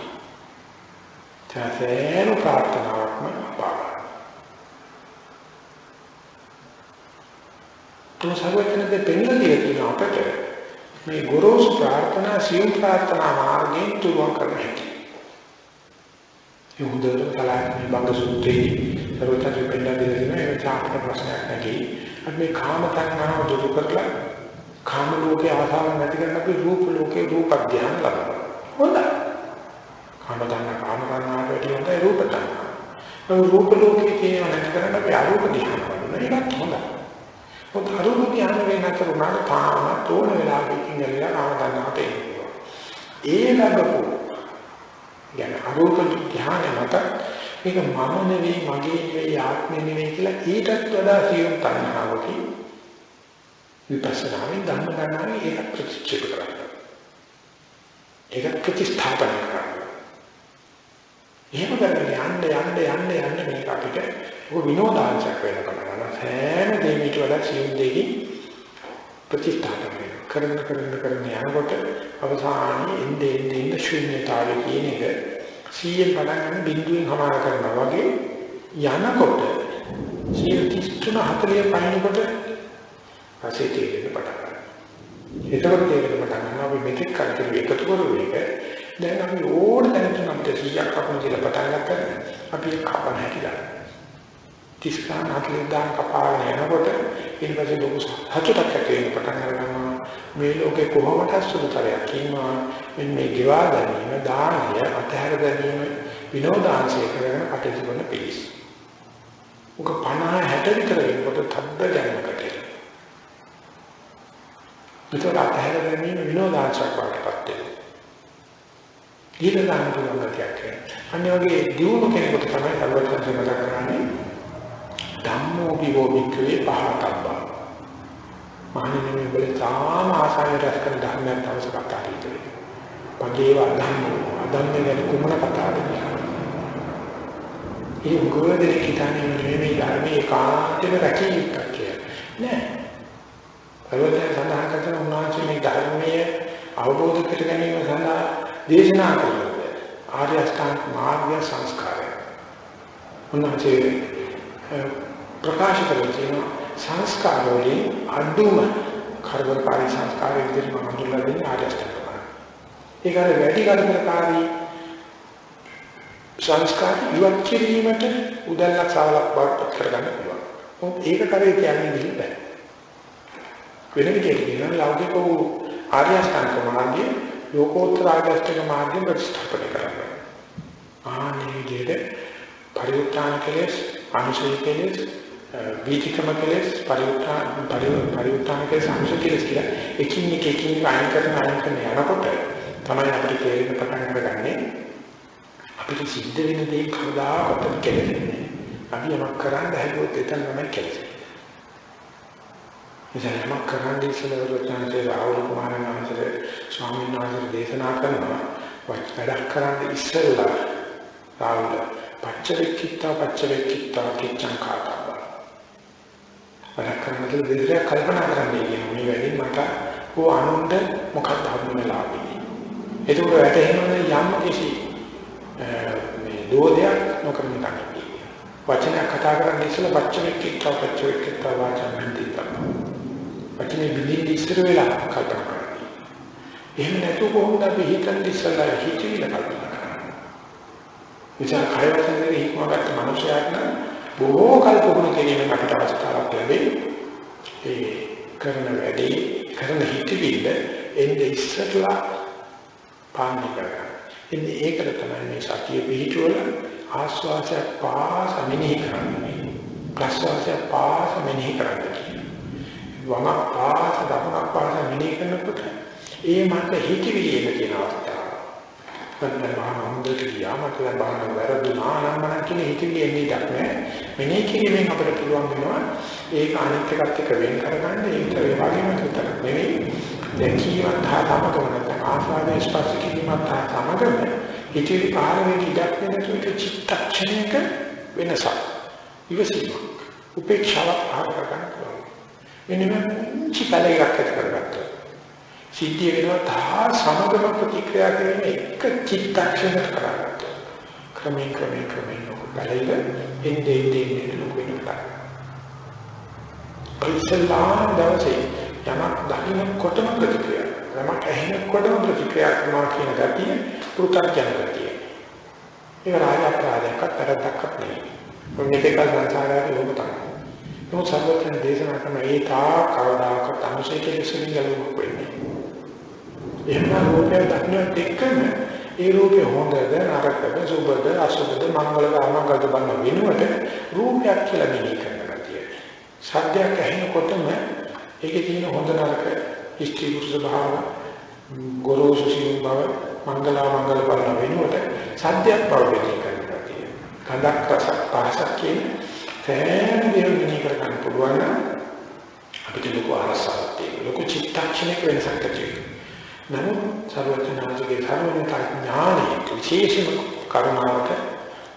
සෑම ප්‍රාර්ථනාවක්ම පාවා. සර්වඥයන්ගේ පෙන්වන්නේ කියන අපට මේ ගුරුසු ප්‍රාර්ථනා සියුම් ප්‍රාර්ථනා මාර්ගයෙන් තුරුම් කරන හැටි. යොමුදල කලාවේ බංග සූත්‍රයේ සර්වඥයන් පෙන්වන්නේ මේ චාපක ප්‍රශ්නයක් නැගී අපි මේ කාම තණ්හාව දුරු කරලා කාම ලෝකේ ආසාව නැති කරන අපි රූප ලෝකේ රූප ධ්‍යාන ලබනවා. හොඳයි. කාම තණ්හාවට වඩා රූප තණ්හා. රූප ලෝකේ කියන නැති කරන අපි අරූප ධ්‍යාන ලබනවා. ඒකත් හොඳයි. ඔත අරූප ධ්‍යාන වෙන කරුණාට තාම තෝරන වෙලාවකින් ගලලා කාම තණ්හාවට එනවා. ඒ ලැබපු යන අරූප ධ්‍යාන මත මේක මම නෙවෙයි මගේ නෙවෙයි ආත්මෙ නෙවෙයි කියලා ඊටත් වඩා සියුම් තණ්හාවකින් විපස්සනාවෙන් ධම්ම ගන්නාවේ ඒක ප්‍රතික්ෂේප කරනවා. ඒක ප්‍රතිස්ථාපන කරනවා. එහෙම කරගෙන යන්න මේක අපිට විනෝදාංශයක් වෙන්න පටන් ගන්නවා. හැම දෙයකට වඩා සියුම් දෙයකින් ප්‍රතිස්ථාපන කරන යනකොට අවසානයේ එන්නේ ශූන්‍යතාවය කියන එක 100 පටන් බිඳුවෙන් හමාර කරනවා වගේ යනකොට 133 40 පයින්කොට පස්සේ තේරෙන්න පටන් ගන්නවා. ඒකවල තේරෙන්න පටන් ගන්නවා අපි මෙතෙක් කල්පිත එකතු කරු එක දැන් අපි ඕන දැනට නම් 100ක් අපුණ කියලා පටන් ගත්තා අපි කපන හැකියි. තිස්කාන අතලින්දාන් කපාගෙන යනකොට ඊට පස්සේ ලොකු හතුටක් ඇති වෙන පටන් ගන්නවා. මේ ලෝකේ කොහොමද සුදුතරයක් ඉන්නවා මේ ගෙවා ගැනීම දානය අතහැර ගැනීම විනෝදාංශය කරගෙන කටයුතු කරන පිළිස්. උක 50 60 විතර වෙනකොට තද්ද දැනකට. ඒතර අතහැර ගැනීම විනෝදාංශයක් වඩපත් වෙනවා. ඊළඟ අනුගමනයක් අන්නේ වගේ දියුණු කෙනෙකුට තමයි සර්වඥ මතක කරන්නේ ධම්මෝ විවෝ වික්‍රේ පහතබ්බා. මහණෙනි වල තාම ආසාවෙන් රැස් කරන ධර්මයක් තමයි කතා කරන්නේ. පගේව ධම්මෝ අදම්මේ කුමන කතාවද? ඒ ගොඩේ කිතානේ මේ ධර්මයේ කාන්තේම රැකීමක් කියලා. නෑ. සර්වඥ සඳහන් කරන උන්වහන්සේ මේ ධර්මයේ අවබෝධ කර ගැනීම සඳහා දේශනා කළා. ආර්ය අෂ්ටාංග මාර්ගය සංස්කාරය. උන්වහන්සේ ප්‍රකාශ කළ සංස්කාර වලින් අඩුම කරදරකාරී සංස්කාරය විදිහට මම හඳුන්වලා දෙන්නේ ආර්ය අෂ්ටාංග මාර්ගය. ඒක අර වැඩි කරදරකාරී සංස්කාර ඉවත් කිරීමට උදැල්ලක් සාවලක් වඩපත් කරගන්න පුළුවන්. ඒක කරේ කියන්නේ බෑ. වෙන විදිහට කියනවා ලෞකික වූ ආර්ය අෂ්ටාංග මාර්ගයේ ලෝකෝත්තර ආර්ය අෂ්ටාංග මාර්ගයෙන් ප්‍රතිස්ථාපන කරනවා. ආනේ විදිහට පරිඋත්ථාන කෙලෙස්, අනුශය කෙලෙස්, වීතිකම කෙලෙස්, පරිඋත්ථාන කෙලෙස්, අනුශය කෙලෙස් කියලා එකින් එක අයින් කරන යනකොට තමයි අපිට තේරෙන්න පටන් ගන්නේ අපිට සිද්ධ වෙන දේ කවදාකවත් කෙලෙන්නේ. අපි යමක් කරන්න හැදුවොත් එතන තමයි කෙලෙන්නේ. ඉතින් කරන්නේ ඉස්සෙල්ලා රාහුල කුමාරයන් වහන්සේ ස්වාමීන් වහන්සේ දේශනා කරනවා වැඩක් කරන්න ඉස්සෙල්ලා රාහුල පච්චවෙක්කිතා කිච්ඡං කාටා වැඩක් කරනකොට දෙවියන් කල්පනා කරන්නේ කියන මේ වැඩි මට ඕ අනුන්ට මොකක්ද හම්බුනේ ලාභෙන්නේ ඒක උඩ වැටෙනවා යම් කිසි මේ දෝදයක් නොකරන කන්නේ වචනයක් කතා කරන්නේ ඉස්සෙල්ලා පච්චවෙක්කිතා වාචන හිතා වචනේ බින්දින් ඉස්සර වෙලා කල්පනා කරන්නේ. එහෙම නැතුව කොහොමද අපි හිතන්නේ ඉස්සලා හිතවිල කල්පනා කරන්නේ? විචාර කය වචන දෙක හික්මවගත්ත මනුෂයාට නම් බොහෝ කල් පුහුණු කිරීමෙන් අපිට අවස්ථාවක් ලැබෙයි. ඒ කරන වැඩේ කරන හිතවිල්ල එන්නේ ඉස්සරලා පාන්නේ කරගන්න. එන්නේ ඒකට තමයි මේ සතිය පිහිටුවල ආස්වාසය පාස මෙනෙහි කරන්නේ. ප්‍රස්වාසය පාස මෙනෙහි කරන්නේ. වම පාස දකුණ පාස මෙනෙහි කරනකොට ඒ මත හිතවිලි එන කියන අවස්ථාව. මම හොඳට ගියා මට දැන් බාහන වැරදුනා නම් මම කියන හිතවිලි එන්නේ නැහැ. මෙනෙහි කිරීමෙන් අපිට පුළුවන් වෙනවා ඒක අනිත් එකත් එක්ක වෙන් කරගන්න. ඒක ඒ වගේම විතරක් නෙවෙයි. දැකීමත් හා සමගම නැත්නම් ආස්වාදයේ ස්පර්ශ කිරීමත් හා සමගම හිතවිලි පහළ වෙන ඉඩක් වෙන චිත්තක්ෂණයක වෙනසක්. ඉවසීමක්. උපේක්ෂාවක් පහළ කරගන්න පුළුවන්. මෙන්න චිතලයක් ඇති කරගත්තා. සිද්ධිය වෙනවා තා සමගම ප්‍රතික්‍රියා කරන එක චිත්තක්ෂණයක් කරගත්තා. ක්‍රමයෙන් බලයිද එන්නේ ලොකු වෙනවා. ඉස්සල්ලාම දවසේ යමක් දකින්නකොටම ප්‍රතික්‍රියා. යමක් ඇහෙනකොටම ප්‍රතික්‍රියා කරනවා කියන ගතිය පුරුතර්ජන ගතිය. ඒක රාජාප්‍රාදයක් අතරක්වත් නෙවෙයි. මොන්නේ දෙකක් සංසාරයේ ලෝක තමයි. මොකද සර්වඥ දේශනා කරන ඒ තා කවදාකවත් අනුසය කෙලෙසින් ගලවන්න වෙන්නේ. එහෙම රූපය දක්නත් එක්කම ඒ රූපේ හොඳද නරකද සුබද අසුබද මංගලද අමංගලද බලන වෙනුවට රූපයක් කියලා මෙනෙහි කරනවා කියන්නේ. සත්‍යයක් ඇහෙනකොටම ඒකේ තියෙන හොඳ නරක ඉස්ති පුරුෂ භාව ගොරෝසු සිං බව මංගල අමංගල බලන වෙනුවට සත්‍යයක් බව මෙනෙහි කරනවා කියන්නේ. කඳක් රසක් පහසක් කියන තැන දෙවෙනි කර ගන්න පුළුවන් නම් අපිට ලොකු අරසාවක් තියෙනවා. ලොකු චිත්තක්ෂණයක වෙනසක් ඇති වෙනවා. නමුත් සර්වඥාන්සේගේ ධර්මතා ඥානයේ විශේෂම කරුණාවට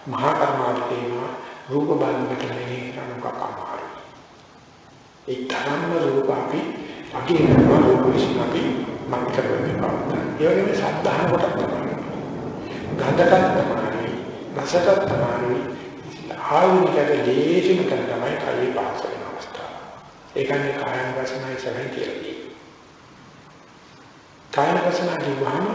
මහා කර්මාර්ථේන රූප බලන්නට මෙහි කරනක අමාරු. ඒ ධර්ම රූප අපි අගිනවා රූප විශ්ින් අපි මත් කරගෙන පාවත. ඒ වගේම සද්ධාන කොට තමයි. ගන්ධකත් තමයි. රසකත් තමයි. ආයුනිකට දේශිම කරන තමයි කයි පාස වෙන අවස්ථාව. ඒකනේ කායන වසනයි සැලෙන් කියලා. කායන වසන කිව්වහම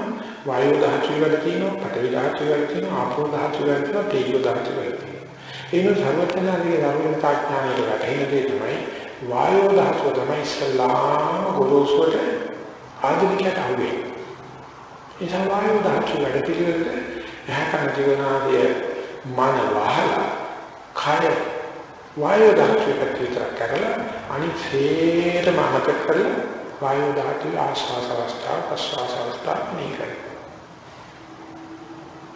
වායෝ ධාතුව වල තියෙනවා, පඨවි ධාතුව වල තියෙනවා, ආපෝ ධාතුව වල තියෙනවා, තේජෝ ධාතුව වල තියෙනවා. ඒන සර්වඥාගේ ධර්මයෙන් තාඥානයේ වැටෙන දේ තමයි වායෝ ධාතුව තමයි ඉස්ලාම ගොරෝසුට ආධුනිකයට ආවේ. ඒ වායෝ ධාතුව වැඩ පිළිවෙල යහකන ජීවනාදී මන වහලා කාය වායෝ ධාතුවට විතර කරලා අනිත් හේතම අමතක කරලා වායෝ ධාතුවේ ආශ්වාස අවස්ථාව ප්‍රශ්වාස අවස්ථාව නිකරයි.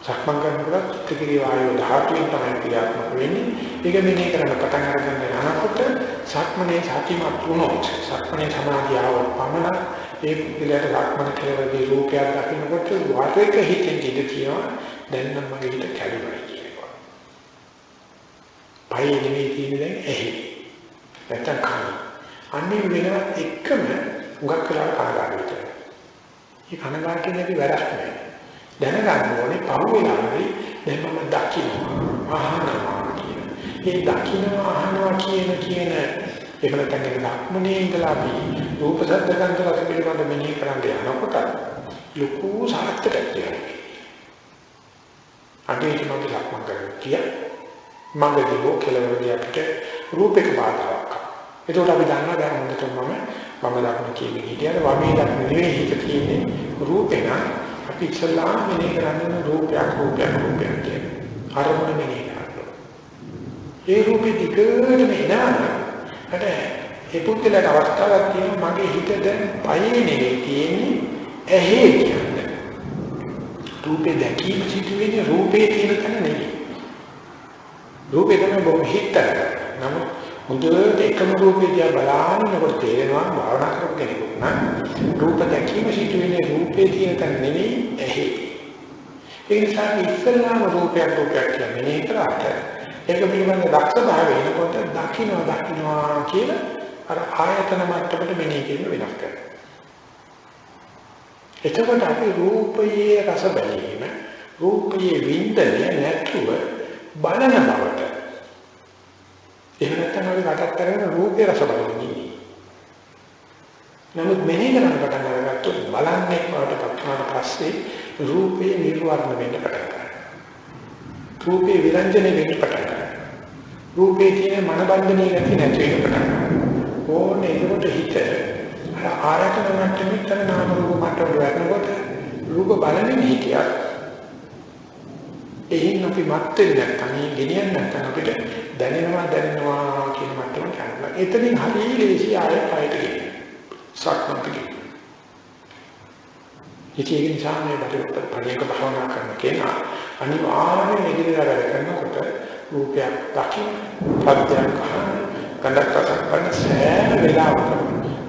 සක්මන් කරනකොට ත්‍රිකිරි වායෝ ධාතුවෙන් තමයි ක්‍රියාත්මක වෙන්නේ. ඒක මෙනේ කරන පටන් අරගෙන යනකොට සක්මනේ සතිමත් වුණොත් සක්මනේ සමාධියව පමණ ඒ පිළිලට සක්මන කෙරෙහි රූපයක් දකින්නකොට වාතයක හිතෙන් ඉඳ කියනවා දැන් නම් මගේ හිත කැඩුනා කියනවා. පයි නෙමෙයි තියෙන්නේ දැන් ඇහි. නැත්තම් කන. අන්නේ වෙනවත් එක්කම උගක් කළා කාගාරිට. මේ කනගාට කියන්නේ වැඩක් නෑ. දැනගන්න ඕනේ පහුවෙනාදී දැන් මම දකින්නවා අහනවා කියන. මේ දකින්නවා අහනවා කියන එහෙම නැත්නම් ධක්මනේ ඉඳලා අපි රූප ශබ්ද ගන්ධ රස පිළිබඳ මෙනෙහි කරන්නේ යනකොට ලොකු සාර්ථකයක් තියෙනවා. අගේ මම ලක්මන් කරගෙන කිය මඟදී කෙලවරදී අපිට රූපයක බාධාවක්. ඒකට අපි දන්නවා දැන් හොඳටම මම දක්න කියන්නේ හිටියද වමේ දක්න නෙවෙයි හිත කියන්නේ රූපේ නම් අපි ඉස්සල්ලාම මෙනෙහි කරන්නේ රූපයක් කියන අරමුණ මෙනෙහි කරනවා. ඒ රූපෙ දිගටම එනවා. ඒ පුද්ගලයාට අවස්ථාවක් තියෙනවා මගේ හිත දැන් පයේ නෙවෙයි තියෙන්නේ ඇහි කියන්නේ. රූපේ දැකීම සිදුවෙන්නේ රූපේ තියෙන තැන නෙවෙයි. රූපේ තමයි බොහොම හිතට. නමුත් හොඳට එකම රූපේ දිහා බලනකොට තේරෙනවා භාවනා කරපු කෙනෙකුට නම් රූප දැකීම සිදුවෙන්නේ රූපේ තියෙන තැන නෙවෙයි ඇහි. ඒ නිසා ඉස්සෙල්ලාම රූපයක් කියලා මෙනෙහි කරාට ඒක පිළිබඳ දක්ෂ භාවය එනකොට දකින්නවා කියලා අර ආයතන මට්ටමට මෙනෙහි කිරීම වෙනස් කරනවා. එතකොට අපි රූපයේ රස බැලීම රූපයේ වින්දනය නැතුව බලන බවට එහෙම නැත්නම් අපි කටත් අරගෙන රූපේ රස බලන්නේ. නමුත් මෙනෙහි කරන පටන් අරගත්තොත් බලන්නේ බවට පත්වන පස්සේ රූපේ නිර්වර්ණ වෙන්න පටන් ගන්නවා. රූපේ විරංජනේ වෙන්න පටන් ගන්නවා. රූපේ තියෙන මනබන්ධනීය ගතිය නැති වෙන්න පටන් ගන්නවා. ඕනේ ඒකට හිත ආයතන මට්ටමේ තන නාම රූප මට්ටමට වැටෙනකොට රූප බලන්නේ හිතියක්. එයින් අපි මත් වෙන්නේ නැත්නම් ගෙනියන්නේ නැත්නම් අපිට දැනෙනවා කියන මට්ටමට යනවා. එතනින් හරිය ලේසි ආයෙත් පයට ගිහින්. සක්මන්ට ගිහින්. ඒක නිසා මේ පරිේක භාවනා කරන කෙනා අනිවාර්යයෙන් ඉදිරියට වැඩ කරනකොට රූපයක් දකින්න, පද්‍යයක් අහන්න, ගඳක් රසක් බලන සෑම වෙලාවකම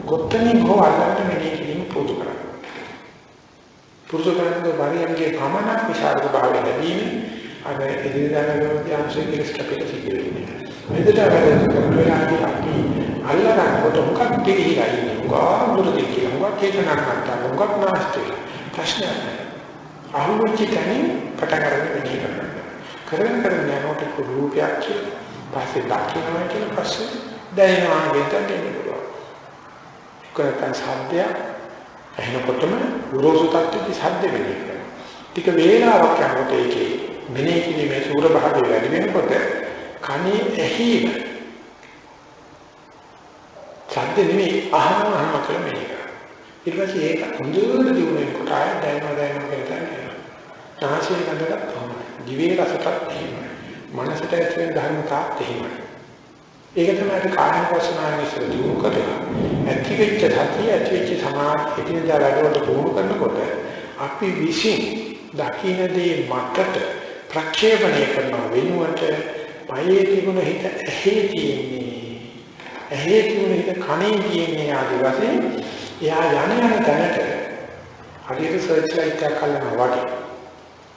කොතනින් හෝ අල්ලන්න මෙනෙහි කිරීම පුරුදු කරන්න. පුරුදු කරනකොට පරියන්ගේ පමණක් විශාරද භාවය ලැබීමේ අර ඉදිරියට යන අංශයේ ඉස්කපිට සිදුවෙන්නේ. මෙතන වැඩ කරන වෙලාවදී අපි අල්ලගන්නකොට මොකක්ද කියලා ඉන්නේ. උගාමුරුදී කියලා මොකක්ද කියනකට මොකක්ද නැස්ති. ප්‍රශ්නයක් නැහැ. අහුවෙච්ච තැනින් පටන් ගන්න වෙන්නේ කරගෙන යනකොට රූපයක් කියලා පස්සේ දකින්නවා කියන පස්සේ දැනෙනවා කියන දෙන්න පුළුවන්. ඒකෙන් සාධ්‍ය එහෙනකොටම ගුරුසු tattwති සාධ්‍ය වෙන්නේ. ටික වේලාවක් යනකොට ඒකේ මෙනෙහි කිරීමේ සූර භාගය වැඩි වෙනකොට කණේ ඇහිම සාධ්‍ය නෙමෙයි අහම කියලා මෙනෙහි කරනවා. ඊට පස්සේ ඒක හොඳට දිනු වෙනකොට ආයෙත් දැනෙනවා කියලා දැනෙනවා. නාසයේ ගඳට තමයි. දිවේ රසට එහෙමයි. මනසට ඇතුලෙන් ධර්මතාවත් එහෙමයි. ඒක තමයි කායන වසනාවේ සිදු කරලා. ඇතිවෙච්ච සතිය ඇතිවෙච්ච සමාධිය එදිනදා වැඩවලට පුහුණු කරනකොට අපි විශ්ින් දකින්නේ මතට ප්‍රක්ෂේපණය කරන වෙනුවට පයේ තිබුණ හිත ඇහි තියෙන්නේ. ඇහි තිබුණ හිත කනේ තියෙන්නේ ආදී වශයෙන් එයා යන තැනට හරියට සර්ච් ලයිට් එකක් අල්ලනවා වගේ.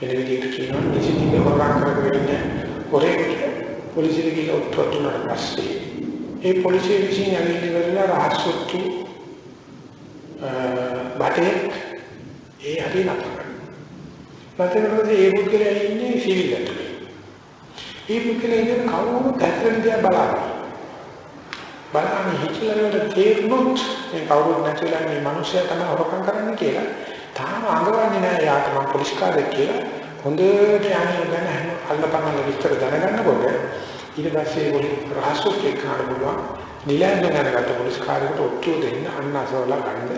වෙන විදිහට කියනවා නිසිතික හොරාක් කරගෙන ඉන්නේ ඔරේකට පොලිසියට ගිහින් උත්තර දුන්නා පස්සේ ඒ පොලිසිය විසින් ඇවිල්ලා රහස්සොත්තු බටේ ඒ හරි නතර. නැත්නම් ඒ පුද්ගලයා ඉන්නේ සිවිල් ඇතුලේ. ඒ පුද්ගලයා ඉන්නේ කවුරුත් ඇතුලේ දිහා බලන්නේ හිතලවල තේරුනොත් මේ කවුරුත් නැතිලා මේ මිනිස්සයා තමයි හොරකම් කරන්නේ කියලා තාම අඟවන්නේ නැහැ යාට මම පොලිස් කාර්යයක් කියලා හොඳට යන්නේ ගැන අල්ලපන්න විස්තර දැනගන්නකොට ඊට පස්සේ රහසක් එක්කන බලුවා නිලැඳ ගන්නකට පොලිස් කාර්යයකට ඔත්තු දෙන්න අන්න අසවලා ගන්න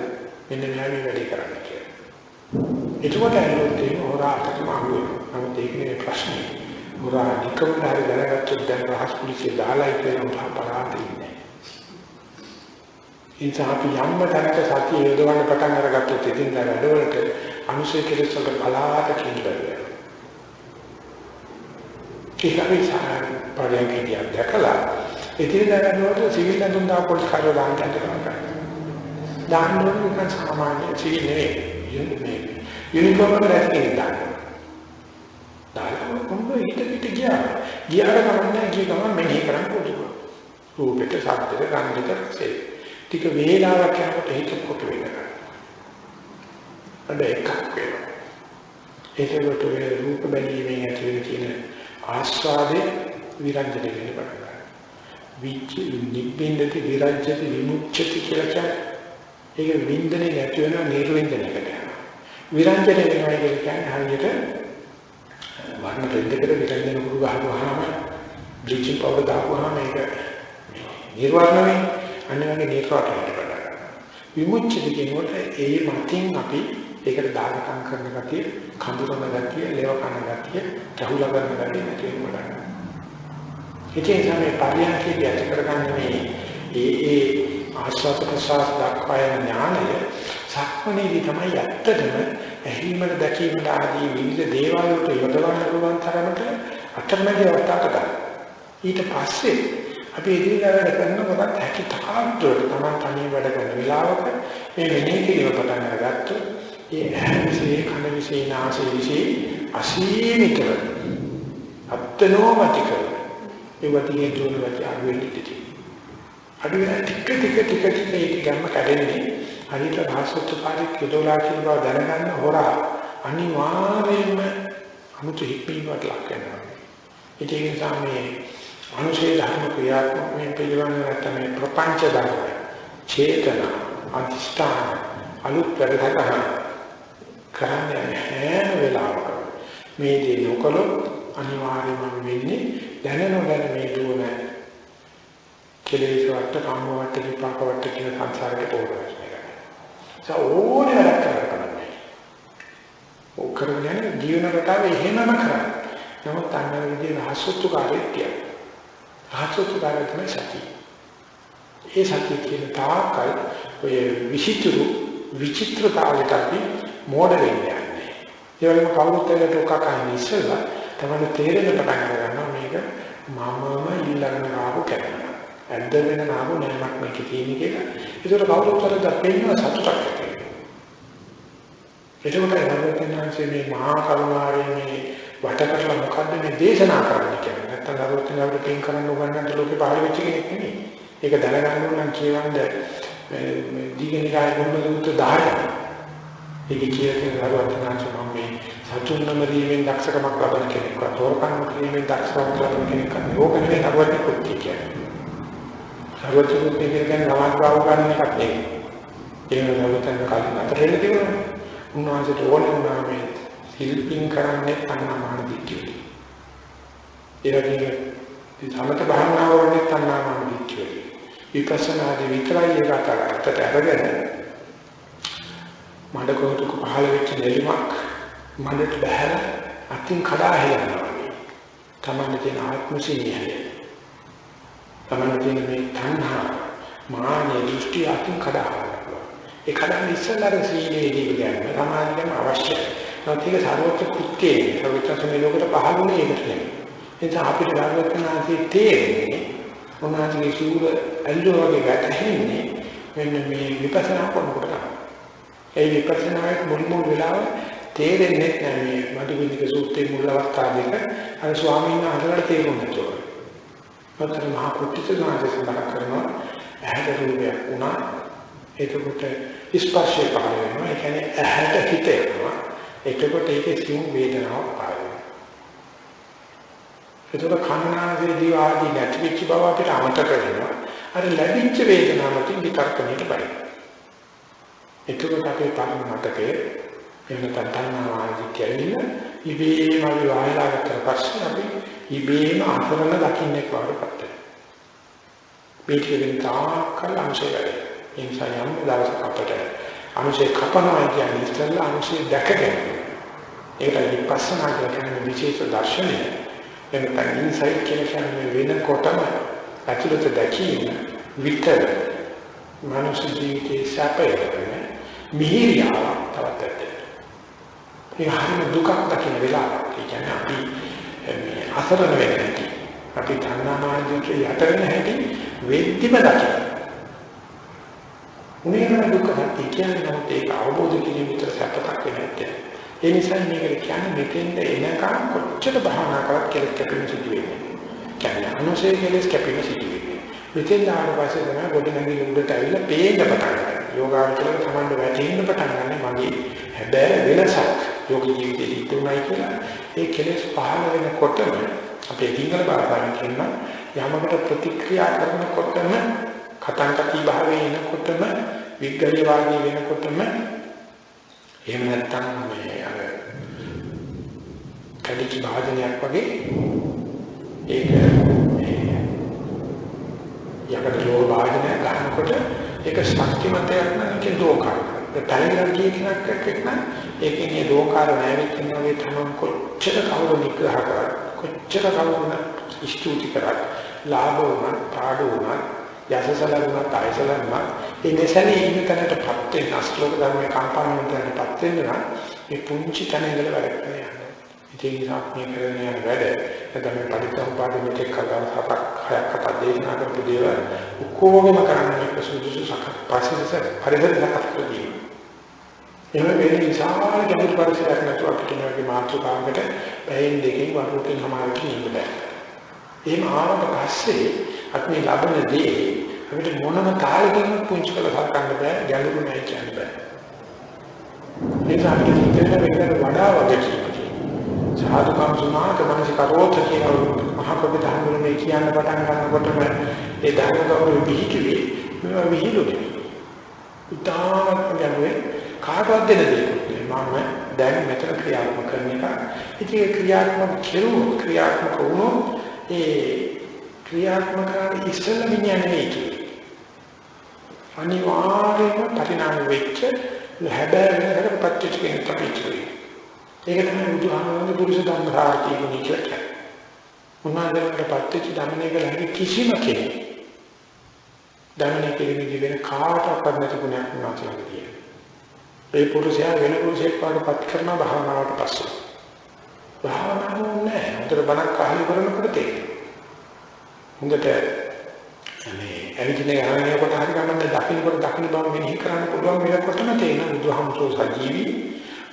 මෙන්න මෙයාගේ වැඩේ කරන්න කියලා. එතකොට ඇලුත් හොරාට මාරුවේ. නමුත් ඒක නෙවෙයි ප්‍රශ්නේ. හොරා නිකම්ම හරි දැනගත්තොත් දැන් රහස් පොලිසිය දාලා ඉතින් පරාතින්නේ. ඉතින් අපි යම්ම තැනක සතිය යොදවන්න පටන් අරගත්තොත් ඉතින් වැඩවලට අනුසය කෙලෙස් වල බලාට කිඳිලා. ඒකයි පරියන්කදී දැකලා ඉතින් වැඩවලට සිවිල් අඳුන් දා පොලිස් කාර්ය දාන්න කරනවා. දාන්න ඕනේ සාමාන්‍ය සිවිල් නෙවෙයි. යුනිෆෝම් එක රැස්කේ දාන්න. දාලා කොහොමද හිත ගියාට කරන්නේ කිය ගමන් මෙහෙ කරන්න පුළුවන්. රූපෙට ශබ්දෙට ගන්ධෙට රසෙට ටික වේලාවක් යනකොට හිත කොට වෙනවා. අද එකක් වෙනවා. ඒකකට ඒ රූප බැලීමෙන් ඇති වෙන තියෙන ආස්වාදේ විරංජන වෙන්න පටන් ගන්නවා. විචි නිබ්බින්දති විරංජති විමුච්ඡති කියලා කියන්නේ. ඒක වින්දනේ නැති වෙනවා නිර්වින්දනයකට යනවා. විරංජන වෙනවා කියන්නේ හරියට වර්ණ දෙකකට විරංජන කුරු ගහපුවාම බ්ලීචිං පවුඩර් දාපුවාම ඒක නිර්වර්ණ වෙන්නේ අනිවාර්ය නිර්වාණයට වඩා විමුක්තිය කියනකොට ඒ මතින් අපි ඒකට දායකම් කරන ගතිය, කඳුරන ගතිය, ලේව කන ගතිය, කහුලා කරන ගතිය නැති වෙනවා. ඒකෙන් තමයි පරියන්කේදී ඇති කරගන්නේ ඒ ආස්වාද ප්‍රසආස දක්වන ඥානය සක්මණේදී තමයි ඇත්තටම ඇහිමකට දැකීමට ආදී විවිධ දේවල් වලට යොදවන්න පුළුවන් තරමට අතරමැදි අවස්ථාවක් ගන්න. ඊට පස්සේ අපි ඉදිරියට වැඩ කරනකොට හැකි තාක්ෂණ තමයි තනිය වැඩ කරන වෙලාවක මේ වෙනේ කියලා පටන් අරගත්තොත් ඒ ඇහිසේ කන විසේ නාසය විසේ අසීමිත අත්නෝමතික ඒ වගේ ජීවිතය අඩුවෙන්නේ ඉතිති. අඩුවෙන ටික ඒක ගන්න කඩෙන්නේ හරියට භාෂාවත් පාරේ කිදෝලා කියන බව දැනගන්න හොරා අනිවාර්යයෙන්ම අමුතු හික්මීමකට ලක් වෙනවා. ඒ නිසා මේ අනුශේ ධර්ම ක්‍රියාත්මක මේ පිළිවෙල නැත්නම් මේ ප්‍රපංච ධර්ම චේතන අධිෂ්ඨාන අලුත් වැඩකට කරන්නේ හැම වෙලාවකම මේ දේ නොකළොත් අනිවාර්යයෙන්ම වෙන්නේ දැනනොදැන මේ දුවන කෙලෙස් වට කාම වට විපාක වට කියන සංසාරේ පොරවස් එක. ඕනේ වැඩක් කරන්නේ. ඔක් කරන්නේ ජීවන රටාවේ එහෙමම කරන්නේ. නමුත් අන්න විදිහේ රහසුතු කාර්යයක් කියන්නේ. රහසුතු කාර්යය තමයි සතිය. ඒ සතිය කියන තාකල් ඔය විචිත්‍රතාවයට අපි මෝඩ වෙන්නේ නැහැ. ඒ වගේම කවුරුත් එක්ක කකන්නේ ඉස්සෙල්ලා තමයි තේරෙන්න පටන් ගන්නවා මේක මමම ඊළඟ ආපු කැරෙන. ඇද්ද වෙන නාමු නෑමක් මේක තියෙන කියලා. ඒකට කවුරුත් වරද පෙන්වන සතුටක් ඇති වෙනවා. ඒකමයි නවතනාංශයේ මේ මහා කරුණාවේ මේ වටකරලා මොකද්ද මේ දේශනා කරන්නේ කියන්නේ. නැත්තම් නවතනාවට පින් කරන්න උගන්නන්න ලෝකේ පහළ වෙච්ච කෙනෙක් නෙමෙයි. ඒක දැනගන්න ඕන නම් කියවන්නේ මේ දීගනිකාය මොනවද 10. ඒක කියන්නේ නවතනාංශ මම මේ සතුන්නමරීමෙන් දක්ෂකමක් ලබන කෙනෙක්. තෝරකම් කිරීමෙන් දක්ෂකමක් ලබන කෙනෙක්. ඕක නෙමෙයි නවතන කුටි කියන්නේ. සර්වචතුත් කියන්නේ නවාස්වාව ගන්න එකක් නෙවෙයි. ඒක නවතන කලින් අතර වෙන්න තිබුණා. උන්වහන්සේට ඕනේ වුණා මේ සිල්පින් කරන්නේ තණ්හාමාන දික්කේ. ඒ වගේම සමත භාවනාව වලදී තණ්හාමාන දික්කේ. විපස්සනාදී විතරයි ඒක අතරට අරගෙන මඩ කොටුක පහළ වෙච්ච දෙලිමක් මඩට බහැලා අතින් කඩා හැලෙනවා. තමන්න තියෙන ආත්ම සිහියයි. තමන්න තියෙන මේ තණ්හා මානෙ දෘෂ්ටි අතින් කඩා හැලෙනවා. ඒ කඩන ඉස්සෙල්ලා සීලේදී කියන්නේ සමාධියම අවශ්‍යයි. නැතික සාරවත් කෘත්‍යයේ සවිතසමේ ලෝකයට පහළුනේ ඒකට නෙමෙයි. එතන අපිට ධර්මඥානයේ තේරෙන්නේ මොනවාගේ සූර ඇල්ලෝ වගේ වැටෙන්නේ මෙන්න මේ විපස්සනා කරනකොට. ඒ විපස්සනායේ මුල් වෙලාව තේරෙන්නේ නැහැ මේ මදුවිනික සූත්‍රයේ මුල් අවස්ථා දෙක අර ස්වාමීන් වහන්සේලාට තේරුම් ගන්නවා. මතර මහා කුටිත සමාජය සඳහන් කරනවා ඇහැට රූපයක් වුණා එතකොට ස්පර්ශය පහළ වෙනවා. ඒ කියන්නේ ඇහැට හිත එනවා. එතකොට ඒකේ සිං වේදනාවක් පහළ වෙනවා. එතකොට කන්නාසේදී ආදී නැතිවෙච්ච බව අපිට අමතක වෙනවා. අර ලැබිච්ච වේදනාවකින් විතර්කණයට බයි. එතකොට අපේ පරම මතකයේ එන්න තණ්හාවාදී කියලා ඉබේම විවාහලාකට පස්සේ අපි ඉබේම අසරණ දකින්නේ වඩපත් වෙනවා. මේකෙන් තාකල් අංශය වැඩි. ඒ නිසා යම් දවසක අපට අංශය කපනවා කියන්නේ ඉස්සෙල්ලා අංශය දැකගෙන. ඒකට විපස්සනා කියන්නේ විශේෂ දර්ශනය. එතන ඉන්සයිට් කියන්නේ වෙනකොටම ඇතුළත දැකීම විතර මානසික ජීවිතයේ සැපය මිහිරියාව තවත් ඇත්තේ. ඒ හැම දුකක් දකින්න වෙලාවක්. ඒ කියන්නේ අපි මේ අසරණ වෙන්නේ. අපි ධර්මමාර්ගයට යට වෙන හැටි වෙද්දිම දකින්න. උනේන දුක නැති කියන්නේ නම් ඒක අවබෝධ කිරීම විතර සැපයක් වෙන්නේ. ඒ නිසා මේකට කියන්නේ මෙතෙන්ද එනකම් කොච්චර භාවනා කරත් කෙලෙස් කැපෙන සිද්ධ වෙන්නේ. කියන්නේ අනුසය කෙලෙස් කැපෙන සිද්ධ වෙන්නේ. මෙතෙන් ආවට පස්සේ තමයි ගොඩ නැගිලි උඩට ඇවිල්ලා පේන්න පටන් ගන්නේ. යෝගාවචරය තමයි වැටෙන්න පටන් ගන්න මගේ හැබැයි වෙනසක් යෝග ජීවිතයේ ඉතුරුයි කියලා. ඒ කෙලෙස් පහළ වෙනකොටම අපේ සිංහල භාෂාවෙන් කියන යමකට ප්‍රතික්‍රියා කරනකොටම කතාන්කති භාවයේ එනකොටම විග්‍රහවාදී වෙනකොටම එහෙම නැත්නම් මේ අර කඩිච භාජනයක් වගේ ඒක මේ යකට ලෝක භාජනය ගන්නකොට ඒක ශක්තිමත්යක් නම් ඒක දෝකාර. ඒ පැලෙන කීකනක් එක්කන ඒකේ මේ දෝකාර නැවෙච්ච වගේ තමයි කොච්චර කවුරු නිග්‍රහ කරා කොච්චර කවුරු ස්තුති කරා ලාභ වුණා පාඩු වුණා යසසලුණා තයිසලුණා ඒ නැසනේ ඉන්න තැනටපත් වෙන අස්ලෝක ධර්මයේ කම්පාවෙන් තැනටපත් වෙනවා මේ පුංචි තැන ඉඳලා වැඩ කරනවා. ඉතින් මේ කරන යන වැඩ නැත්නම් මේ පරිත්‍යාග මෙතෙක් කලවම් හතක් හයක් අටක් දේශනා කරපු දේවල් ඔක්කොම කරන්නේ ප්‍රසුදුසු පස්සේ පරිසර සකස් කරගන්න. එහෙම වෙන විශාල ගැඹුරු පරිසරයක් නැතුව අපිට මේ මාතෘකාවකට පැයෙන් දෙකකින් වරුවකින් සමානකින් ඉන්න බෑ. එහෙම ආවට පස්සේ අපි ලබන දේ අපිට මොනම තාලකින් පුංචි කරලා හරකන්න බෑ ගැඹුරු නෑ කියන්න බෑ. ඒක අපිට හිතෙන්න වෙනකට වඩා වගේ සාධුකම් සමාක මනස කරෝත කියන මහ කවි ධර්මයේ කියන්න පටන් ගන්නකොටම ඒ ධර්ම ගෞරව පිහිටුවේ මේවා විහිළුනේ. උදාහරණයක් ගන්නේ කාටවත් දෙන දෙයක් මම දැන් මෙතන ක්‍රියාත්මක කරන එක. ඉතින් ක්‍රියාත්මක කෙරුවොත් ක්‍රියාත්මක වුණොත් ඒ ක්‍රියාත්මක කරන ඉස්සෙල්ලා විඥානයේ අනිවාර්යයෙන්ම පරිණාම වෙච්ච හැබැයි වෙනකට පත්‍ච කියන කපිටුවේ. ඒක තමයි බුදුහාමුදුරනේ පුරුෂ ධම්ම සාර්ථී ගුණ කියන්නේ. උන්වහන්සේට පත්‍ච ධම්මනේ කියලා කිසිම කෙනෙක් ධම්මනේ කෙරෙහි වෙන කාටවත් නැති ගුණයක් උන්වහන්සේට තියෙනවා. ඒ පුරුෂයා වෙන පුරුෂයෙක් වඩපත් කරන භාවනාවට පස්සේ. භාවනාව නෑ. උතර බණක් අහලා කරනකොට තේරෙනවා. හොඳට මේ ඇවිදින යන්නේ කොට හරි ගමන් දකින්නකොට දකින්න බව මෙනෙහි කරන්න පුළුවන් වෙනකොටම තේරෙන බුදුහාමුදුරුවෝ සජීවී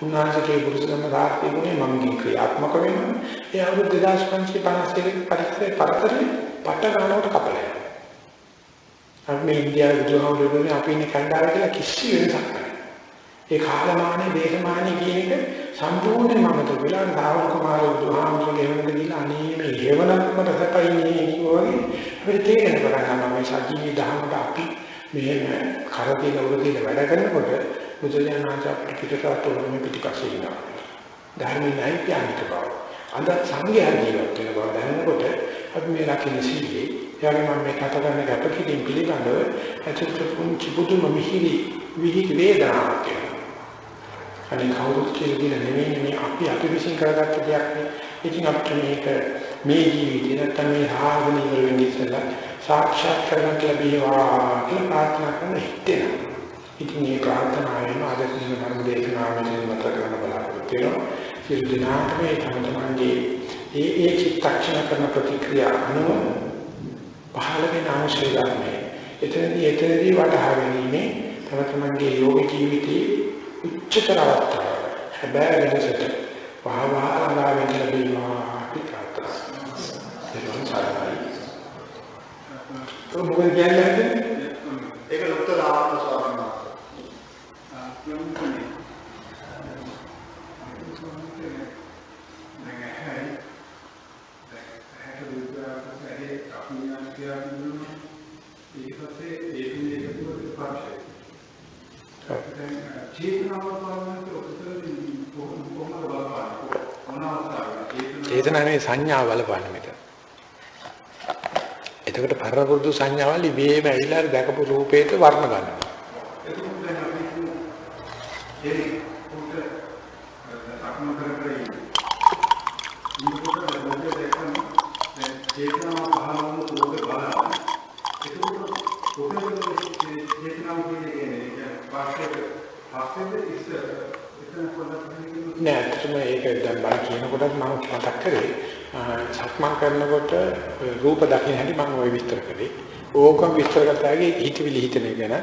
උන්වහන්සේගේ පුරුෂ ධම්ම සාර්ථී ගුණේ මම ක්‍රියාත්මක වෙනවා. ඒ අවුරුදු 2552 පරිසරේ පරතරේ පට ගන්නවට කපලා. අපි මේ ඉන්දියාවේ බුදුහාමුදුරුවෝනේ අපි ඉන්නේ කණ්ඩායම කියලා කිසි වෙනසක් නැහැ. ඒ කාලමානයේ දේශමානයේ කියන එක සම්පූර්ණයෙන්ම මත වෙලා ධාවන කුමාර බුදුහාමුදුරුවෝගේ වෙනද ගිහින් අනේ මේ හේවණක් මට සැපයිනේ වගේ අපිට තේරෙන පටන් ගන්නවා මේ සජීවී ධර්මයට අපි මෙහෙම කරදීන උරදීන වැඩ කරනකොට බුදුජානක අපිට පිටකට උරුම පිටිපස්සේ ඉන්නවා. ධර්මයේ නැහැ කියන්නේ බව. අද සංඝයා ජීවත් වෙන බව දැනනකොට අපි මේ රකින්න සීලේ එයාගේ මම මේ කතා කරන ගැටකින් පිළිබඳව ඇතුළත පුංචි බුදුම මිහිරි විහිදි වේදනාවක් කියනවා. අනේ කවුරුත් කියලා නෙමෙයි මේ අපි විශ්ින් කරගත්ත දෙයක් නේ. ඉතින් අපිට මේක මේ ජීවිතේ නැත්නම් මේ ආගම ඉවර වෙන්නේ ඉස්සෙල්ලා සාක්ෂාත් කරගන්න ලැබේවා කියලා ප්‍රාර්ථනා කරන හිතේ. ඉතින් මේ ප්‍රාර්ථනාවෙන් ආදර්ශික ධර්ම දේශනාවෙන් මත කරන බලාපොරොත්තු වෙනවා. සියලු දෙනාටම මේ තමන්ගේ ඒ චිත්තක්ෂණ කරන ප්‍රතික්‍රියා අනුව පහළ වෙන අවශ්‍ය ධර්මයේ එතනදී වටහා ගැනීම තමන්ගේ යෝග ජීවිතයේ උච්චතර අවස්ථාව. හැබැයි වෙනසට වහවහලා වෙන්න ලැබීමා අපි ප්‍රාර්ථනා කරනවා. ඒක මොකද කියන්නේ? ඒක ලොක්තර ආත්ම ස්වාමීන් චේතනාවේ සංඥා බලපාන මෙතන. එතකොට පරණ පුරුදු සංඥාවල් ඉබේම ඇවිල්ලා දැකපු රූපේට වර්ණ ගන්නවා. නෑ ඒක දැන් බල කියනකොට මම මතක් කරේ සක්මන් කරනකොට රූප දකින්න හැටි මම ওই විස්තර කරේ. ඕකම විස්තර කරද්දී හිතවිලි හිතන ගැන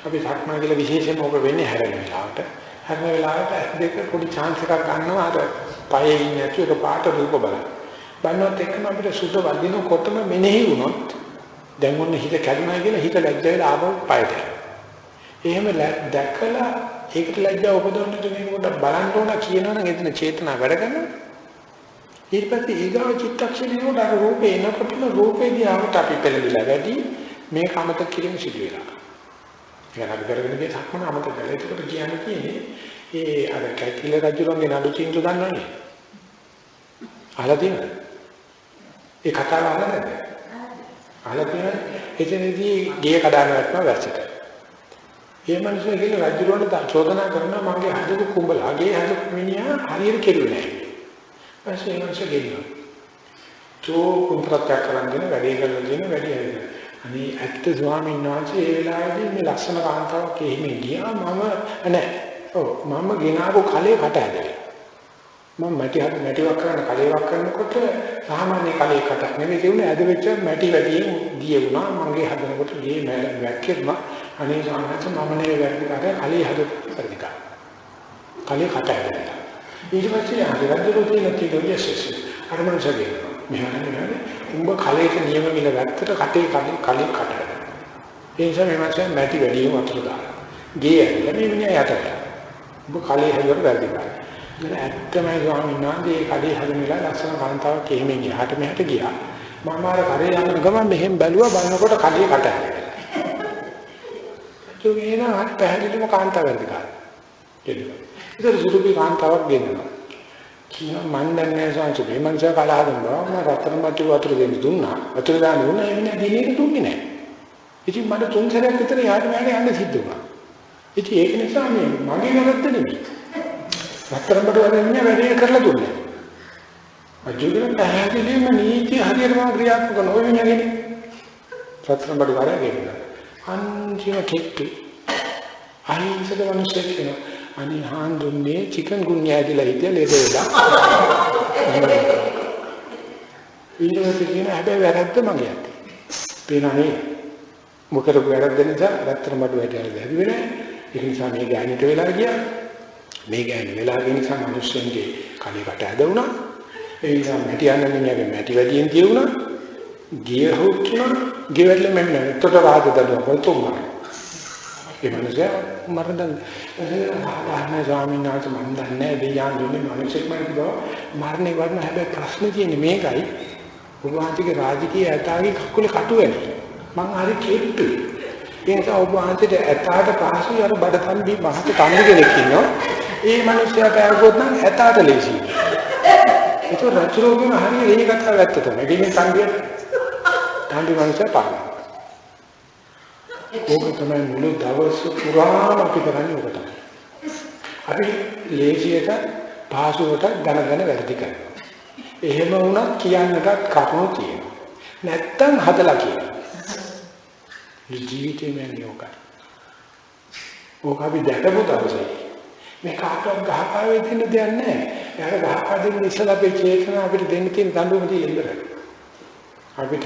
අපි සක්මන් කියලා විශේෂයෙන්ම ඕක වෙන්නේ හැරෙන වෙලාවට. හැරෙන වෙලාවට දෙක පොඩි chance එකක් ගන්නවා අර පයේ ඉන්නේ නැති එක පාට රූප බලන්න. බලනොත් එක්කම අපිට සුද්ධ වදිනකොටම මෙනෙහි වුණොත් දැන් ඔන්න හිත කැඩුනා කියලා හිත ලැජ්ජ වෙලා ආපහු පයට. එහෙම දැකලා ඒකට ලැජ්ජාව උපදවන්න දෙනකොට බලන්න ඕන කියනවනම් එතන චේතනා වැඩ කරනවා. ඊට පස්සේ ඊගාව චිත්තක්ෂණේ උඩ අර රූපේ එනකොටම රූපේ දිහාට අපි පෙළඹිලා වැඩි මේ කමත කිරීම සිදු වෙනවා. ඒක හරි කරගෙන ගිය සක්මන අමතක කරලා ඒකට කියන්නේ ඒ අර කැකිල රජුගේ නඩු චින්තු දන්නවනේ. අහලා තියෙනවද? ඒ කතාව අහලා නැද්ද? අහලා තියෙනවද? එතනදී ගේ කඩාන වැටෙනවා වැස්සට. ඒ මිනිස්සු කියලා රජුරවන්ට චෝදනා කරනවා මගේ හදපු කුඹලාගේ හදපු මිනිහා හරියට කෙරුවේ නැහැ. ඊපස්සේ ඒ මිනිස්සු ගෙනියනවා. කුඹරක් කරගෙන වැඩේ කරලා දෙන වැඩි හරියට. අනේ ඇත්ත ස්වාමීන් වහන්සේ ඒ වෙලාවේදී මේ ලක්ෂණ කාන්තාවක් එහෙම ගියා මම ගෙනාවු කලේ කට ඇදලා. මම මැටිවක් කරන කලේවක් කරනකොට සාමාන්‍ය කලේ කටක් නෙමෙයි තියුනේ ඇද වෙච්ච මැටි වැඩියෙන් දිය වුණා මගේ හදනකොට ගේ වැක්කෙනවා. අනේ සාමාන්‍යයෙන් මම නේ වැරදි කරේ කලේ හදපු පරිදිකා. කලේ කට ඇදලා. ඊට පස්සේ ආරම්භ දෙන්නේ අර මනුස්සයගේ මෙහෙම උඹ කලේට නියම මිල වැත්තට කටේ කලින් කට. ඒ නිසා මේ මාසෙ මැටි වැඩිම වතුර දාලා. ගේ ඇවිල්ලා මේ මිනිහා යටට. උඹ කලේ හැදුවට වැරදි කරා. ඒක ඇත්තමයි ස්වාමීන් වහන්සේ ඒ කඩේ හැදෙන්නලා ලස්සන කාන්තාවක් එහෙම ගියාට මෙහාට ගියා. මම අර කරේ යන ගමන් මෙහෙම බැලුවා බලනකොට කඩේ කට ඇවිල්ලා. ඒ වගේම පැහැදිලිම කාන්තාව වැරදි කරා. ඉතින් සුරුපි කාන්තාවක් ගෙන්නනවා. කියනවා මන් දන්නේ නැහැ මේ මනුස්සයා කලහ දුන්නා මම රත්තරන් මැටි වතුර දෙන්න දුන්නා. වතුර දාන්න දුන්නා ඒ වෙන දිනේ දුන්නේ නැහැ. ඉතින් මට 3 සැරයක් විතර යාට මෑණි යන්න සිද්ධ වුණා. ඉතින් ඒක නිසා මේ මගේ වැරද්ද නෙමෙයි. රත්තරන් මැටි වලින් වැඩේ කරලා දුන්නා. අජුගන පැහැදිලිවම නීති හරියටම ක්‍රියාත්මක නොවෙන්නේ රත්තරන් මැටි වලින් ගෙන්නා. අන්තිම කෙට්ටි අහිංසක මිනිස්සෙක් වෙනවා. අනේ හාන්දුන්නේ චිකන් ගුන්‍ය ඇදලා හිටිය ලෙඩ වෙලා. ඊළඟට කියන හැබැයි වැරද්ද මගේ අතේ. පේනනේ මොකද වැරද්ද නිසා රත්තරන් මඩු වැටලා බැරි වෙන්නේ. ඒක නිසා මේ ගෑනිට වෙලා ගියා. මේ ගෑනි වෙලා ගිය නිසා මිනිස්සුන්ගේ කලකට ඇද වුණා. ඒ නිසා මැටි යන මිනිහගේ මැටි වැඩියෙන් කියුණා. ගිය හොත්තුණා. ගෙවැල්ල මෙන්න එතකොට රාජ දඩුව වතුම්මා. ඒ මිනිසා මරදන් ආහනේ ස්වාමීන් වහන්සේ මන් දන්නේ දෙයයන් දුන්නේ මිනිස්සෙක් මම කිව්වා මරණේ වරණ හැබැයි ප්‍රශ්නේ තියෙන්නේ මේකයි ඔබ වහන්සේගේ රාජකීය ඇතාගේ කකුලේ කටු වෙන්නේ මං හරි කෙට්ටුයි ඒ නිසා ඔබ වහන්සේට ඇතාට පහසුයි අර බඩතම්බි මහත තම්බි කෙනෙක් ඉන්නවා ඒ මිනිස්සයාට ආවොත් නම් ඇතාට ලේසියි ඒක රජුරෝගෙම හරිය ඒ කතාව ඇත්ත තමයි ඉතින් තම්බිය තම්බි මිනිසා පාන ඕක තමයි මුළු දවස පුරාම අපි කරන්නේ ඕක තමයි. අපි ලේසියට පහසුවට දැනගෙන වැඩි කරනවා. එහෙම වුණත් කියන්නටත් කරුණු තියෙනවා. නැත්තම් හදලා කියනවා. ජීවිතේ මෙන්නෝකයි. ඕක අපි දැකපු දවසේ මේ කාටවත් ගහපා වෙන්න දෙයක් නැහැ. එයාට ගහපා දෙන්න ඉස්සලා අපේ චේතන අපිට දෙන්න තියෙන දඬුවම තියෙන ඉවරයි. අපිට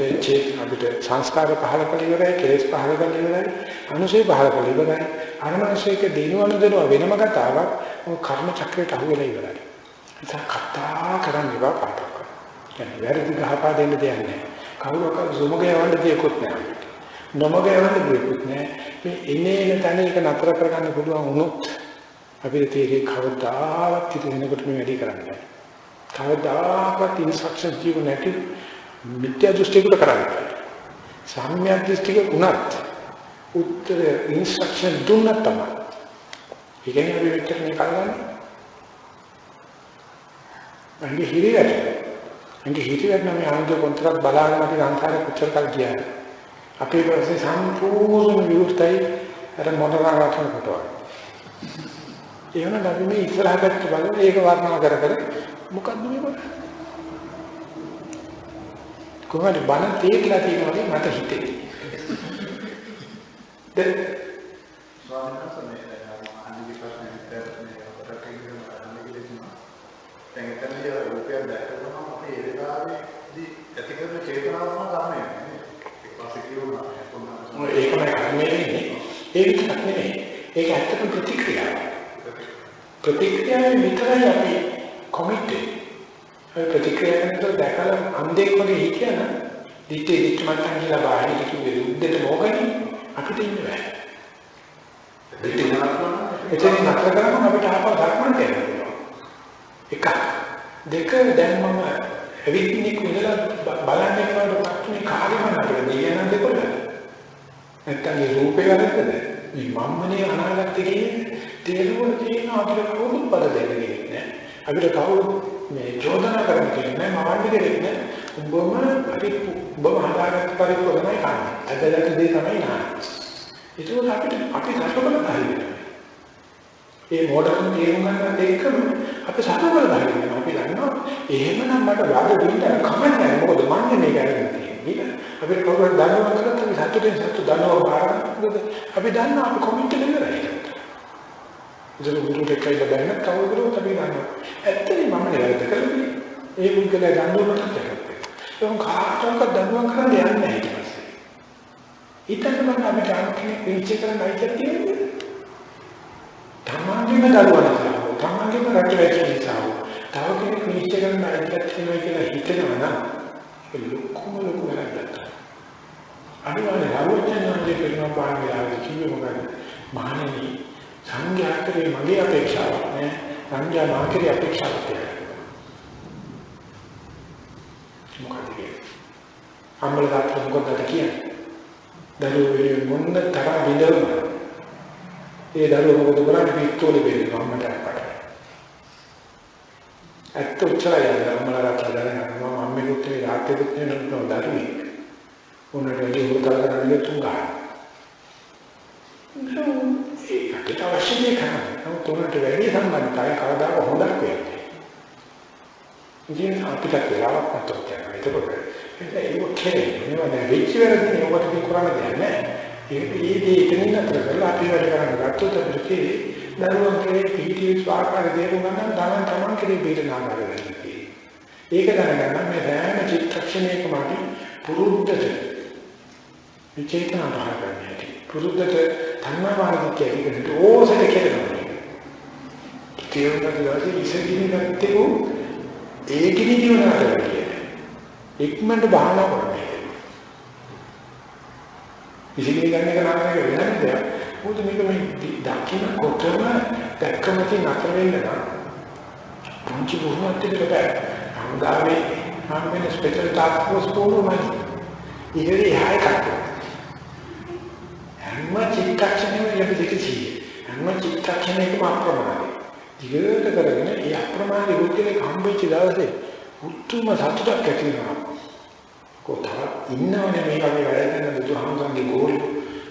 සංස්කාර පහල කළ ඉවරයි, කෙලෙස් පහල කළ ඉවරයි, අනුසය පහල කළ ඉවරයි. අනුසයක දිනවන වෙනම කතාවක් කර්ම චක්‍රයට අහු වෙලා ඉවරයි. ඒක කතා කරන්න ඉවා පාටක්. يعني වැරදි ගහපා දෙන්න දෙයක් නැහැ. කවුරක්වත් සුමග යවන්න දෙයක්වත් නැහැ. නොමග යවන්න දෙයක්වත් නැහැ. මේ එනේන තැන එක නතර කරගන්න පුළුවන් වුණොත් අපිට තේරෙයි කවදාවත් හිතෙනකොට මේ වැඩි කරන්න බෑ. කවදාවත් ඉන්ස්ට්‍රක්ෂන් කිව්ව නැති මිත්‍යා දෘෂ්ටියකට කරන්නේ. සම්‍යක් දෘෂ්ටික උනත් උත්තර ඉන්ස්ට්‍රක්ෂන් දුන්නත් තමයි. ඉතින් අපි මෙතන මේ කරන්නේ. අංගේ හිරියට නම් ආන්දෝ කොන්ත්‍රාත් බලාගෙන අපි අන්තරේ කොච්චර කල් ගියාද. අපේ ප්‍රශ්නේ සම්පූර්ණ විවෘතයි අර මොනවාකට කොටවා. ඒ වුණාට අපි මේ ඉස්සරහට බලන ඒක වර්ණනා කර මොකද්ද මේ කරන්නේ? කොහොමද බණ තේරිලා තියෙනවද මට හිතෙන්නේ. දැන් ස්වාමීන් වහන්සේ අනිත් ප්‍රශ්නේ දැන් එතනදී රූපයක් දැක්කම අපි ඒ වෙලාවේදී ඇති කරන චේතනාවම තමයි ඒක පස්සේ කියනවා ඒකම කර්මයේදී ඒ විතරක් නෙමෙයි ඒක ඇත්තටම ප්‍රතික්‍රියාවක්. ප්‍රතික්‍රියාවේ විතරයි අපි කොමිටේ ප්‍රතික්‍රියාවෙන් දැකලා අන්දේක වගේ හිතන දිත්තේ මට්ටම් කියලා බාහිර කිව්වේ උද්දේට මොකද අපිට ඉන්න බෑ. එතන නතර කරගන්න අපිට ආපහු ධර්මන්ට යන්න පුළුවන්. එක දෙක දැන් මම එවිටිනික් විදලා බලන්නේ වලට මේ කාර්යම නතර දෙයයන් දෙකොල්ල. නැත්තම් මේ රූපේ වැරද්දද? මේ මම්මනේ අනාගතේ කියන්නේ තේරුම් තියෙන අපිට කවුරුත් බල දෙන්නේ නැහැ. අපිට කවුරු මේ චෝදනා කරන්නේ මවන්නේ දෙන්නේ උඹම උඹම හදාගත්ත පරිපූර්ණයි කන්නේ. අදලට දේ තමයි නාන්නේ. ඒක අපි සතුටුකම තමයි. ඒ මොඩර්න් තේරුම් ගන්න දෙකම අපි සතුටුකම තමයි. අපි දන්නවා එහෙමනම් මට වාද දෙන්න කමන්නේ මොකද මන්නේ මේක අරගෙන තියෙන්නේ. අපිට කවුරුත් දන්නවා කරත් අපි සතුටෙන් දන්නවා බාරගන්නද අපි දන්නවා අපි කොමිට් එක ඉවරයි. ඉතින් උඩට කයිද බෑන කවුරුත් අපි දන්නවා. ඇත්තටම මම නේද කරන්නේ. ඒ මුල්කලා දඬුවමක් කරන්නේ. ඒක කාටවත් දඬුවම් කරන්න යන්නේ නැහැ ඊට පස්සේ. ඊටම අපිට අන්තිමට විචේ කරන්න අයිතියක් තියෙන්නේ. තමන්ගේම දඬුවම තමන්ගේම රැකවැටි නිසා. තව කෙනෙක් විචේ කරන්න අයිතියක් තියෙනවා කියලා හිතනවා නම් ඒ ලොකු වැරද්දක්. අනිවාර්යයෙන් ආවොත්නේ කියනවා පාන්නේ කිව්වේ මොකද? මහණෙනි සංඝයාතරේ මගේ අපේක්ෂාවක් නෑ. සංඝයා මාගේ අපේක්ෂාවක් තියෙනවා. මොකද කියන්නේ? අම්මලාට මොකද කියන්නේ? දරුවේ මොන්න තරම් විඳවන. ඒ දරුවෝ මොකද කරන්නේ පිටෝලේ බෙල්ලනවා අම්මට අපට. ඇත්ත උච්චරය යනමලකට දැනගන්නවා මම මේ කුත්තේ රාත්‍රී කුත්තේ නෝ දරුවේ. උන්නට වැඩි හොතල කරන්නේ තුංගා. ඒකට අවශ්‍ය දෙයක් නැහැ. නමුත් උන්නට වැඩි සම්බන්ධතාවය කවදාක හොඳක් වෙන්නේ. ඉතින් අපිට වෙලාවක් නැතොත් යනවා. ඒකකොට ඒක කෙරේ නේ වෙච්ච වෙලදී ඔබට කරන්න දෙයක් නැහැ. ඒකදී එතනින් අතර කරලා අපි වැඩ කරන්න ගත්තොත් අපිට දරුවන් කෙරේ පිටියේ ස්වාකාර දේරුම් ගන්න තමන් කෙරේ පිට නාගාර වෙන්නේ. ඒක දැනගන්න මේ සෑම චිත්තක්ෂණයකම අපි පුරුද්දට විචේතනා භාගන්නේ. පුරුද්දට ධර්මමාර්ගිකය ඉගෙනට ඕසෙට කෙරෙනවා. තේරුම්ගත්තොත් ඉතින් ගත්තේ ඒකිනි දිනකට කියන්නේ. ඉක්මනට බහනා කරන්නේ. ඉතින් ගන්න එක නම් එක වෙනම දෙයක්. මොකද මේක මේ දකින්න කොටම දැක්කමති නතර වෙන්න නම් පුංචි බොහොමත් දෙකකට හංගාවේ හැමෙන ස්පෙෂල් ටාස්ක් ෆෝස් පොරොමයි. ඉතින් හාය කට්ටු. හැම චිත්තක්ෂණයම ලැබෙන්නේ හැම චිත්තක්ෂණයකම අප්‍රමාණයි. ඉගෙනට කරගෙන ඒ අප්‍රමාණ රූපේ හම්බෙච්ච දවසේ උතුම් සතුටක් ඇති වෙනවා. කොතන ඉන්නවනේ මේ වගේ වැඩ කරන බුදුහාමුදුරන්ගේ ගෝල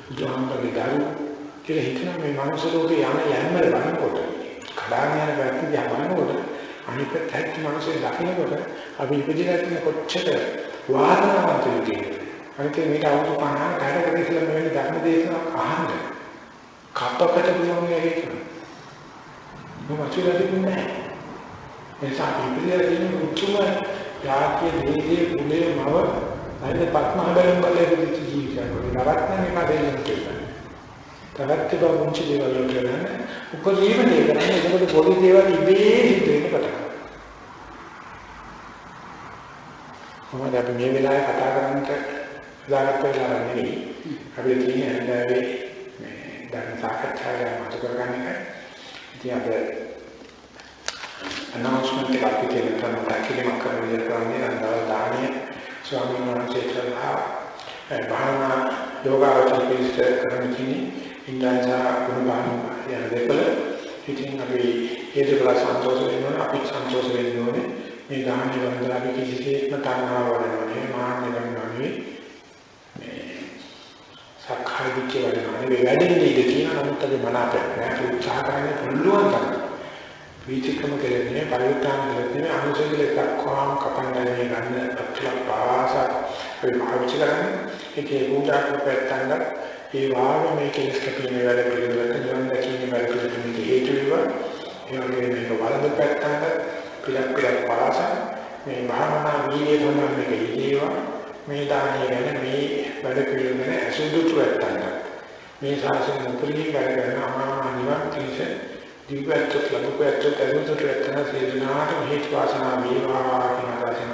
බුදුහාමුදුරන්ගේ දරු කියලා හිතන මේ මනුස්ස ලෝකේ යන යෑමල බලනකොට කඩාගෙන යන පැත්ත දිහා බලනකොට අනිත් පැත්ත මනුස්සේ දකින්නකොට අපි ඉපදිලා තියෙන කොච්චර වාසනාවන්තද කියන්නේ. අනිත් මේක අවුරුදු 50 කාට කරේ කියලා මෙවැනි ධර්ම දේශනාවක් අහන්න කප්පකට පුළුවන් එක. මොකක්ද කියන්නේ? මේ සාපේක්ෂව තියෙන උතුම යාකේ දේහයේ කුලේ මව අයිද පත්මහබලම් බලයේ විදිහට ජීවිතයක් නවත්න එක දෙන්න කියලා. තවත් බවුන්චි දේවල් වල උපරිම දේ කරන්නේ ඒකට පොඩි දේවල් ඉබේ හිත වෙන කොට. මොකද අපි මේ වෙලාවේ කතා කරන්නට දාගත්ත වෙලාවක් නෙවෙයි. අපි කියන්නේ හැන්දාවේ මේ ධර්ම සාකච්ඡාවක් මත කරගන්න එකයි. ඉතින් අපේ announcement එකක් පිටින් කරන තාක්ෂණික කරන්නේ කරන්නේ අන්දවල් දාණය ස්වාමීන් වහන්සේ කරලා භාවනා යෝගාවචර පිළිස්තර කරන කෙනෙක් ඉන්දියානු ගුණබාන යන දෙකල ඉතින් අපි ඒ දෙකල සන්තෝෂ වෙනවා අපි සන්තෝෂ වෙන්නේ මේ දාණය වන්දනා අපි කිසිසේත්ම තණ්හාව වඩන්නේ මාන්න ගන්නවා මේ සක්කාය දිට්ඨිය වඩනවා මේ වැඩේ ඉඳී කියන නමුත් අපි මනාපයක් නැහැ උත්සාහ කරන්න පුළුවන් තරම් විචක්‍රම කෙරෙන්නේ පරිවර්තන කරන්නේ අනුසයල දක්වාම කපන්නගෙන ගන්න අත්ලක් පාසක් අපි පාවිච්චි කරන්නේ ඒකේ උදාක පැත්තෙන් ඒ වාගේ මේ කෙලස් කපීමේ වැඩ පිළිවෙලට ජීවන දකින්නේ වැඩ පිළිවෙලට හේතු වෙනවා ඒ වගේ මේක වලද පැත්තෙන් පිළක් පාසක් මේ භාවනා වීර්ය සම්බන්ධ එකේදීවා මේ දානිය ගැන මේ වැඩ පිළිවෙල ඇසුදුතු පැත්තෙන් මේ සාසන මුලින් වැඩ කරන අමාමා නිවන් කිස දීපත් ලැබුපත් ඇතුළත ඇත්තන සේනාට හේතු වාසනා වේවා කියන